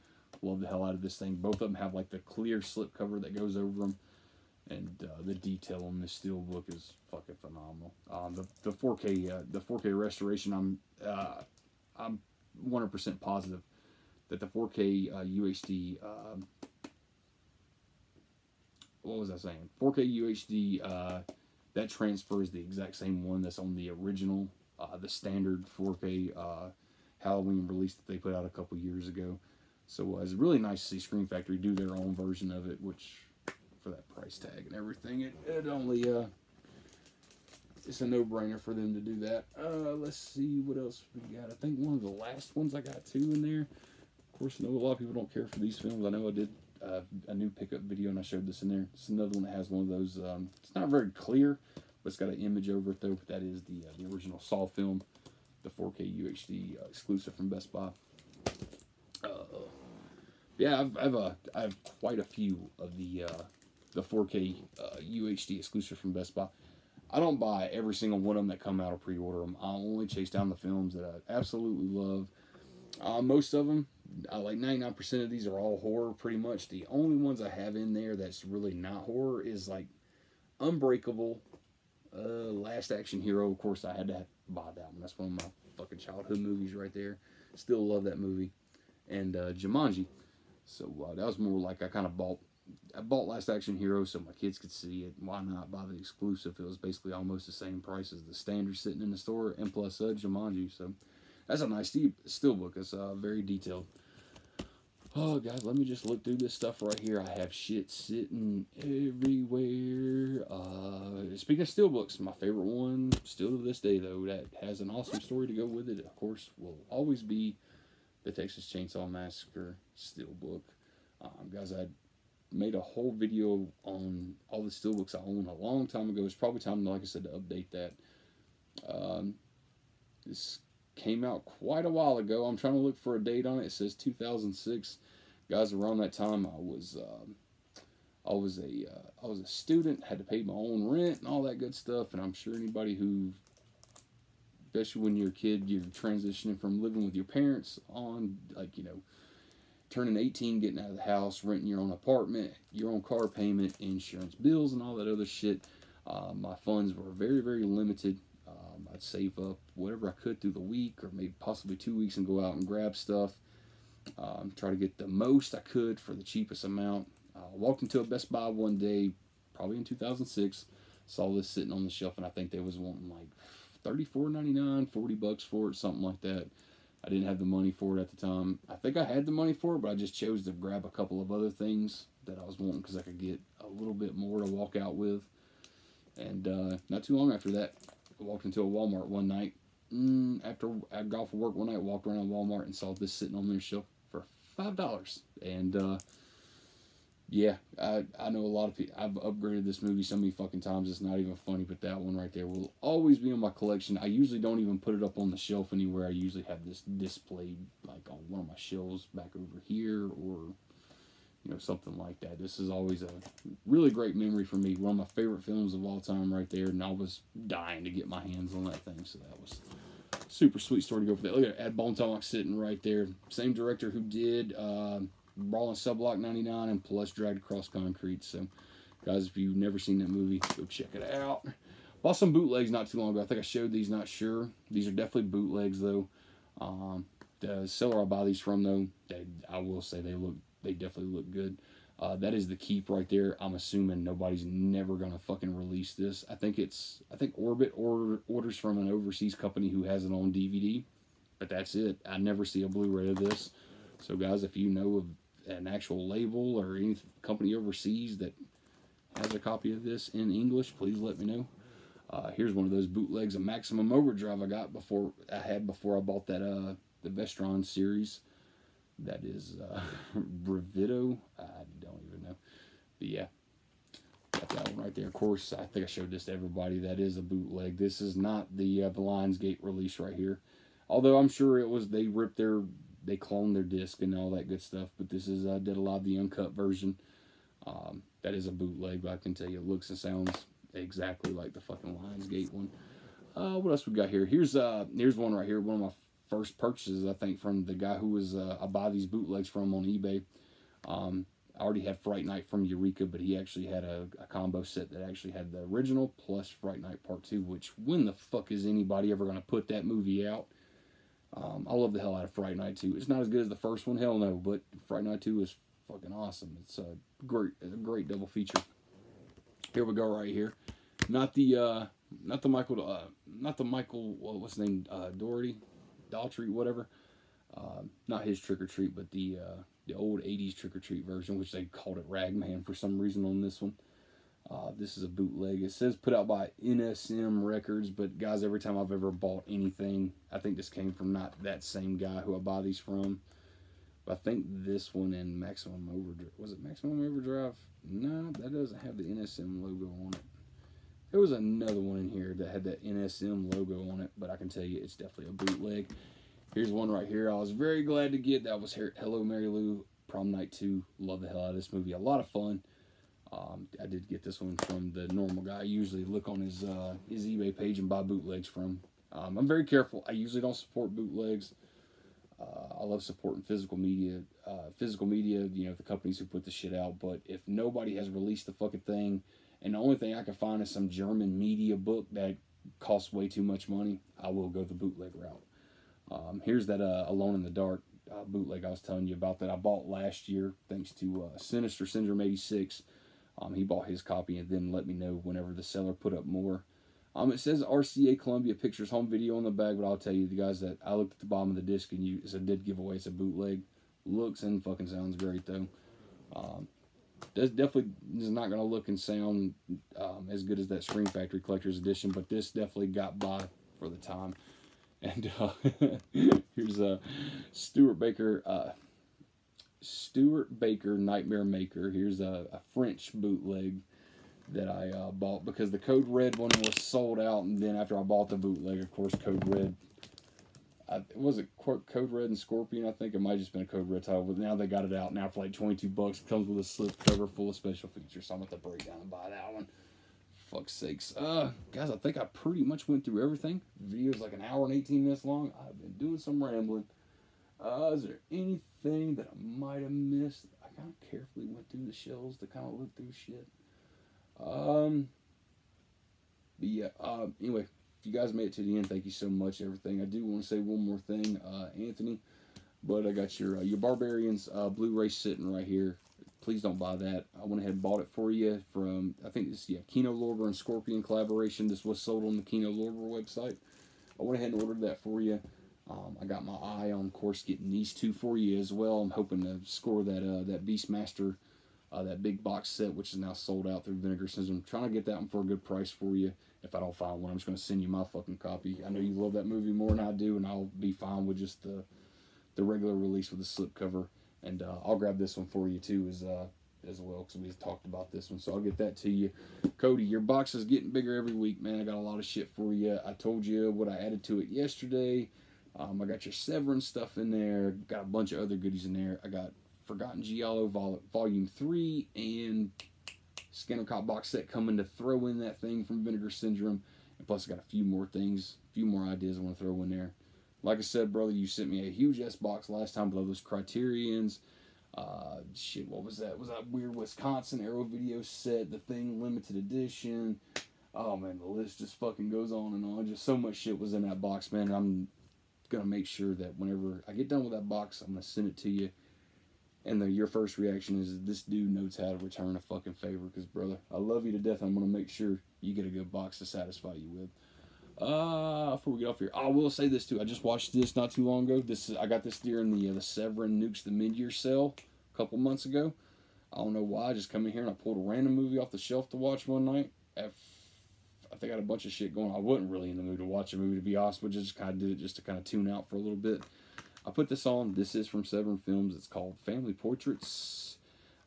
Love the hell out of this thing. Both of them have like the clear slipcover that goes over them, and the detail on this steelbook is fucking phenomenal. The 4K restoration, I'm 100% positive that the 4K UHD, what was I saying? 4K UHD, that transfer is the exact same one that's on the original, the standard 4K Halloween release that they put out a couple years ago. So it's really nice to see Scream Factory do their own version of it, which, for that price tag and everything, it only, it's a no-brainer for them to do that. Let's see what else we got. I think one of the last ones I got too in there. Of course, I know a lot of people don't care for these films. I know I did a new pickup video and I showed this in there. It's another one that has one of those, it's not very clear, but it's got an image over it though. But that is the original Saw film, the 4K UHD exclusive from Best Buy. Yeah, I have quite a few of the 4K UHD exclusive from Best Buy. I don't buy every single one of them that come out or pre-order them. I only chase down the films that I absolutely love. Most of them, like 99% of these are all horror pretty much. The only ones I have in there that's really not horror is like Unbreakable, Last Action Hero. Of course, I had to buy that one. That's one of my fucking childhood movies right there. Still love that movie. And Jumanji. So that was more like I bought Last Action Hero so my kids could see it. Why not buy the exclusive? It was basically almost the same price as the standard sitting in the store, and plus Jumanji. So that's a nice steelbook. It's very detailed. Oh, guys, let me just look through this stuff right here. I have shit sitting everywhere. Speaking of steelbooks, my favorite one, still to this day, though, that has an awesome story to go with it, of course, will always be the Texas Chainsaw Massacre steelbook. Guys, I made a whole video on all the steelbooks I own a long time ago. It's probably time, like I said, to update that. This came out quite a while ago. I'm trying to look for a date on it. It says 2006. Guys, around that time, I was a student, had to pay my own rent and all that good stuff. And I'm sure anybody who, especially when you're a kid, you're transitioning from living with your parents on, like, you know, turning 18, getting out of the house, renting your own apartment, your own car payment, insurance bills, and all that other shit. My funds were very, very limited. I'd save up whatever I could through the week, or maybe possibly 2 weeks, and go out and grab stuff. Try to get the most I could for the cheapest amount. Walked into a Best Buy one day, probably in 2006, saw this sitting on the shelf, and I think they was wanting like $34.99, $40 for it, something like that. I didn't have the money for it at the time. I think I had the money for it, but I just chose to grab a couple of other things that I was wanting because I could get a little bit more to walk out with. And not too long after that, I walked into a Walmart one night. After I got off of work one night, walked around Walmart and saw this sitting on their shelf for $5. And yeah, I know a lot of people. I've upgraded this movie so many fucking times. It's not even funny. But that one right there will always be in my collection. I usually don't even put it up on the shelf anywhere. I usually have this displayed like on one of my shelves back over here, or something like that. This is always a really great memory for me. One of my favorite films of all time right there, and I was dying to get my hands on that thing, so that was super sweet story to go for that. Look at Ed Bone Tomahawk sitting right there. Same director who did Brawl in Subblock 99 and Plus Dragged Across Concrete. So, guys, if you've never seen that movie, go check it out. Bought some bootlegs not too long ago. I think I showed these, not sure. These are definitely bootlegs, though. The seller I buy these from, though, I will say they definitely look good. That is the Keep right there. I'm assuming nobody's never gonna fucking release this. I think Orbit orders from an overseas company who has it on DVD, but that's it. I never see a Blu-ray of this. So guys, if you know of an actual label or any company overseas that has a copy of this in English, please let me know. Here's one of those bootlegs of Maximum Overdrive I had before I bought that the Vestron series. That is Revido. I don't even know. But yeah, got that one right there. Of course, I think I showed this to everybody. That is a bootleg. This is not the Lionsgate release right here. Although I'm sure it was, they cloned their disc and all that good stuff. But this is Dead Alive, the uncut version. That is a bootleg, but I can tell you it looks and sounds exactly like the fucking Lionsgate one. What else we got here? Here's one right here. One of my first purchases, I think, from the guy who was I buy these bootlegs from on eBay. I already had Fright Night from Eureka, but he actually had a combo set that actually had the original plus Fright Night Part 2, which, when the fuck is anybody ever going to put that movie out? I love the hell out of Fright Night 2. It's not as good as the first one, hell no, but Fright Night 2 is fucking awesome. It's a great double feature. Here we go right here. Not the Michael, what's his name, Daughtry, whatever. Not his Trick or Treat, but the old 80s Trick or Treat version, which they called it Ragman for some reason on this one. This is a bootleg. It says put out by NSM Records, but guys, every time I've ever bought anything, I think this came from not that same guy who I buy these from. But I think this one and Maximum Overdrive. Was it Maximum Overdrive? No, that doesn't have the NSM logo on it. There was another one in here that had that NSM logo on it, but I can tell you it's definitely a bootleg. Here's one right here I was very glad to get. That was Hello Mary Lou, Prom Night 2. Love the hell out of this movie. A lot of fun. I did get this one from the normal guy. I usually look on his eBay page and buy bootlegs from. I'm very careful. I usually don't support bootlegs. I love supporting physical media. The companies who put the shit out. But if nobody has released the fucking thing, and the only thing I can find is some German media book that costs way too much money, I will go the bootleg route. Here's that Alone in the Dark bootleg I was telling you about that I bought last year, thanks to Sinister Syndrome 86. He bought his copy and then let me know whenever the seller put up more. It says RCA Columbia Pictures Home Video on the bag, but I'll tell you, the guys, that I looked at the bottom of the disc and it's a dead giveaway. It's a bootleg. Looks and fucking sounds great, though. This definitely is not going to look and sound as good as that Scream Factory Collector's Edition, but this definitely got by for the time. And here's a Stuart Baker Nightmare Maker. Here's a French bootleg that I bought because the Code Red one was sold out, and then after I bought the bootleg, of course, Code Red. Was it Code Red and Scorpion? I think it might have just been a Code Red title, but now they got it out now for like $22. It comes with a slipcover full of special features, so I'm going to break down and buy that one. Fuck's sakes. Guys, I think I pretty much went through everything. The video's like an hour and 18 minutes long. I've been doing some rambling. Is there anything that I might have missed? I kind of carefully went through the shelves to kind of look through shit. But yeah, anyway, if you guys made it to the end, thank you so much, everything. I do want to say one more thing, Anthony, but I got your Barbarians Blu-ray sitting right here. Please don't buy that. I went ahead and bought it for you from, I think this, Kino Lorber and Scorpion collaboration. This was sold on the Kino Lorber website. I went ahead and ordered that for you. I got my eye on, of course, getting these two for you as well. I'm hoping to score that Beastmaster, that big box set, which is now sold out through Vinegar Syndrome. I'm trying to get that one for a good price for you. If I don't find one, I'm just going to send you my fucking copy. I know you love that movie more than I do, and I'll be fine with just the regular release with the slipcover. And I'll grab this one for you too. Is as well, because we talked about this one. So I'll get that to you. Cody, your box is getting bigger every week, man. I got a lot of shit for you. I told you what I added to it yesterday. I got your Severance stuff in there. Got a bunch of other goodies in there. I got Forgotten Giallo Volume 3 and Scanner Cop box set coming to throw in that thing from Vinegar Syndrome. And plus I got a few more things, a few more ideas I want to throw in there. Like I said, brother, you sent me a huge S box last time with all those Criterions. Shit, what was that? Was that weird Wisconsin Arrow video set, the thing limited edition? Oh man, the list just fucking goes on and on. Just so much shit was in that box, man. And I'm gonna make sure that whenever I get done with that box, I'm gonna send it to you. And your first reaction is, this dude knows how to return a fucking favor. Because, brother, I love you to death. I'm going to make sure you get a good box to satisfy you with. Before we get off here, I will say this, too. I just watched this not too long ago. I got this during the Severin Nukes the Mid-Year sale a couple months ago. I don't know why. I just come in here and I pulled a random movie off the shelf to watch one night. I think I had a bunch of shit going on. I wasn't really in the mood to watch a movie, to be honest, but just kind of did it just to kind of tune out for a little bit. I put this on. This is from Severin Films. It's called Family Portraits,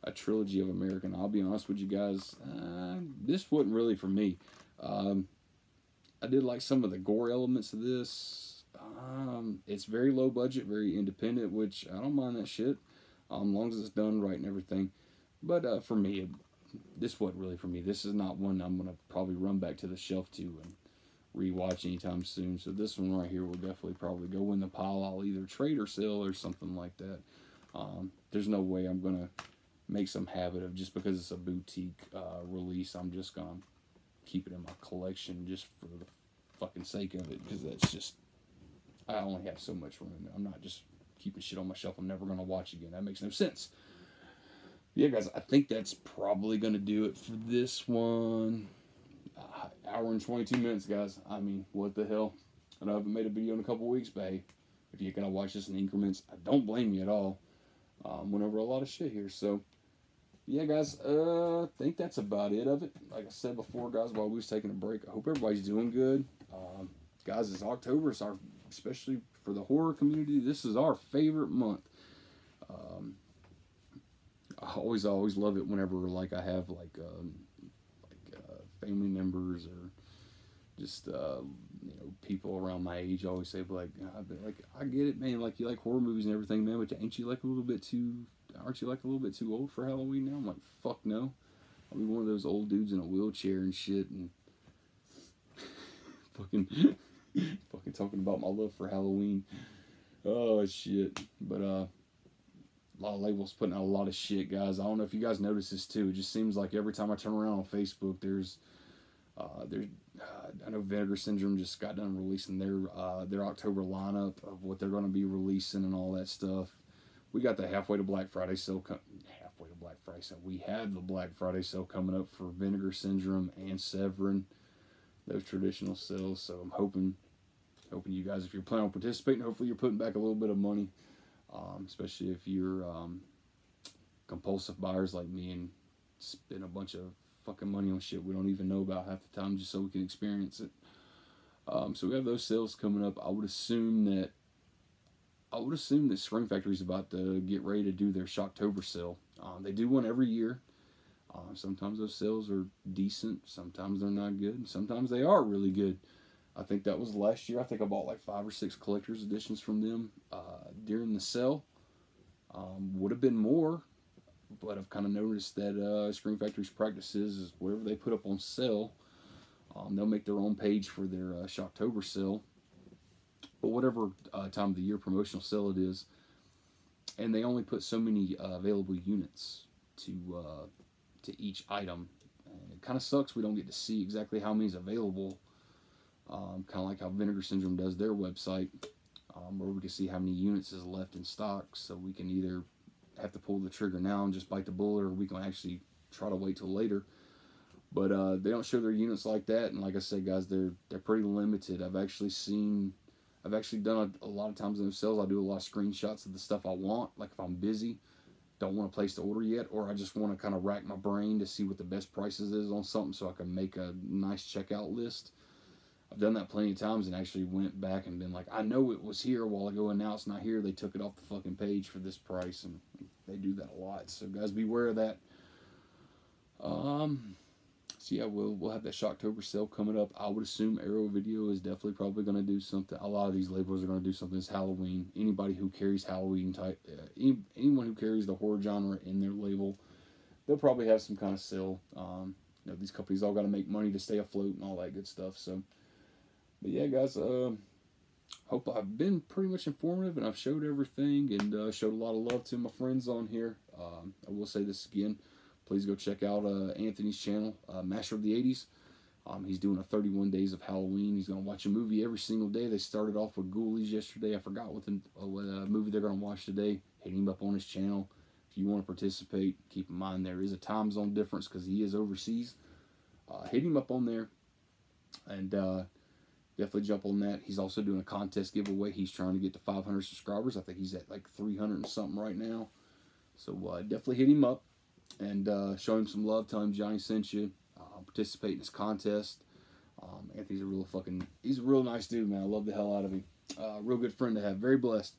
a trilogy of American. I'll be honest with you guys, this wasn't really for me. I did like some of the gore elements of this. It's very low budget, very independent, which I don't mind that shit, as long as it's done right and everything. But for me, this wasn't really for me. This is not one I'm going to probably run back to the shelf to and rewatch anytime soon. So this one right here will definitely probably go in the pile. I'll either trade or sell or something like that. There's no way I'm gonna make some habit of, just because it's a boutique release, I'm just gonna keep it in my collection just for the fucking sake of it, because that's just, I only have so much room. I'm not just keeping shit on my shelf I'm never gonna watch again. That makes no sense. Yeah, guys, I think that's probably gonna do it for this one. Hour and 22 minutes, guys. I mean, what the hell? I know I haven't made a video in a couple weeks, but hey, if you're going to watch this in increments, I don't blame you at all. Went over a lot of shit here. So, yeah, guys, I think that's about it of it. Like I said before, guys, while we was taking a break, I hope everybody's doing good. Guys, it's October. It's our, especially for the horror community, this is our favorite month. I always love it whenever, like, I have, like family members or just people around my age always say, like, I get it, man, like, you like horror movies and everything, man, but aren't you like a little bit too old for Halloween now? I'm like, fuck no. I'll be one of those old dudes in a wheelchair and shit and fucking talking about my love for Halloween. Oh shit. But a lot of labels putting out a lot of shit, guys. I don't know if you guys notice this too. It just seems like every time I turn around on Facebook, I know Vinegar Syndrome just got done releasing their October lineup of what they're going to be releasing and all that stuff. We got the halfway to Black Friday sale. We have the Black Friday sale coming up for Vinegar Syndrome and Severin, those traditional sales. So I'm hoping you guys, if you're planning on participating, hopefully you're putting back a little bit of money. Especially if you're compulsive buyers like me and spend a bunch of fucking money on shit we don't even know about half the time just so we can experience it. So we have those sales coming up. I would assume that Scream Factory's about to get ready to do their Shocktober sale. They do one every year. Sometimes those sales are decent, sometimes they're not good, and sometimes they are really good. I think that was last year. I think I bought like 5 or 6 collector's editions from them during the sale. Would have been more, but I've kind of noticed that Scream Factory's practices is whatever they put up on sale, they'll make their own page for their Shocktober sale, or whatever time of the year promotional sale it is, and they only put so many available units to each item. And it kind of sucks we don't get to see exactly how many is available. Kind of like how Vinegar Syndrome does their website, where we can see how many units is left in stock, so we can either have to pull the trigger now and just bite the bullet, or we can actually try to wait till later. But they don't show their units like that, and like I said, guys, they're pretty limited. I've actually done a lot of times in those sales, I do a lot of screenshots of the stuff I want, like if I'm busy, don't want to place the order yet, or I just want to kind of rack my brain to see what the best prices is on something so I can make a nice checkout list. I've done that plenty of times and actually went back and been like, I know it was here a while ago and now it's not here. They took it off the fucking page for this price, and they do that a lot. So guys, beware of that. So yeah, we'll have that Shocktober sale coming up. I would assume Arrow Video is definitely probably going to do something. A lot of these labels are going to do something this Halloween. Anybody who carries Halloween type, anyone who carries the horror genre in their label, they'll probably have some kind of sale. You know, these companies all got to make money to stay afloat and all that good stuff. So, but yeah, guys, hope I've been pretty much informative and I've showed everything and showed a lot of love to my friends on here. I will say this again. Please go check out Anthony's channel, Master of the 80s. He's doing a 31 days of Halloween. He's going to watch a movie every single day. They started off with Ghoulies yesterday. I forgot what movie they're going to watch today. Hit him up on his channel. If you want to participate, keep in mind there is a time zone difference because he is overseas. Hit him up on there and definitely jump on that. He's also doing a contest giveaway. He's trying to get to 500 subscribers. I think he's at like 300 and something right now. So definitely hit him up and show him some love. Tell him Johnny sent you. Participate in his contest. Anthony's he's a real nice dude, man. I love the hell out of him. Real good friend to have. Very blessed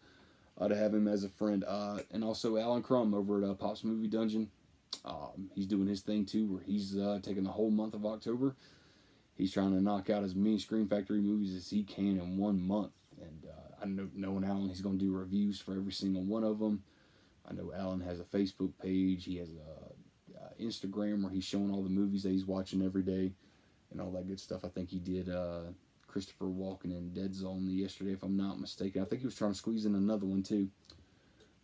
to have him as a friend. And also Alan Crum over at Pop's Movie Dungeon. He's doing his thing too, where he's taking the whole month of October. He's trying to knock out as many Scream Factory movies as he can in 1 month. And I know, knowing Alan, he's going to do reviews for every single one of them. I know Alan has a Facebook page. He has a Instagram where he's showing all the movies that he's watching every day and all that good stuff. I think he did Christopher Walken in Dead Zone yesterday, if I'm not mistaken. I think he was trying to squeeze in another one too.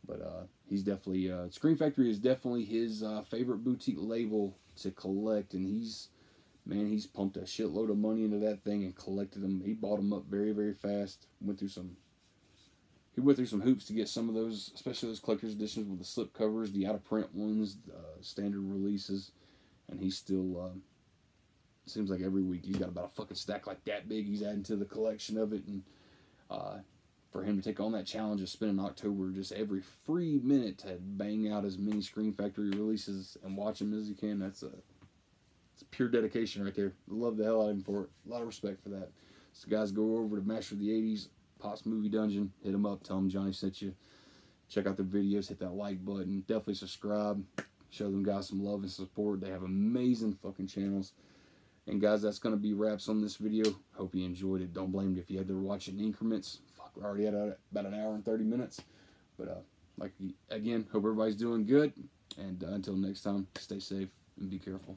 But he's definitely Scream Factory is definitely his favorite boutique label to collect, and he's pumped a shitload of money into that thing and collected them. He bought them up very, very fast. He went through some hoops to get some of those, especially those collector's editions with the slip covers, the out of print ones, standard releases, and he's still seems like every week he's got about a fucking stack like that big he's adding to the collection of it. And for him to take on that challenge of spending October just every free minute to bang out as many Scream Factory releases and watch them as he can, it's pure dedication right there. Love the hell out of him for it. A lot of respect for that. So guys, go over to Master of the 80s, Pop's Movie Dungeon, hit him up, tell him Johnny sent you. Check out their videos, hit that like button, definitely subscribe, show them guys some love and support. They have amazing fucking channels. And guys, that's going to be wraps on this video. Hope you enjoyed it. Don't blame me if you had to watch it in increments. Fuck, we're already at about an hour and 30 minutes. But again, hope everybody's doing good. And until next time, stay safe and be careful.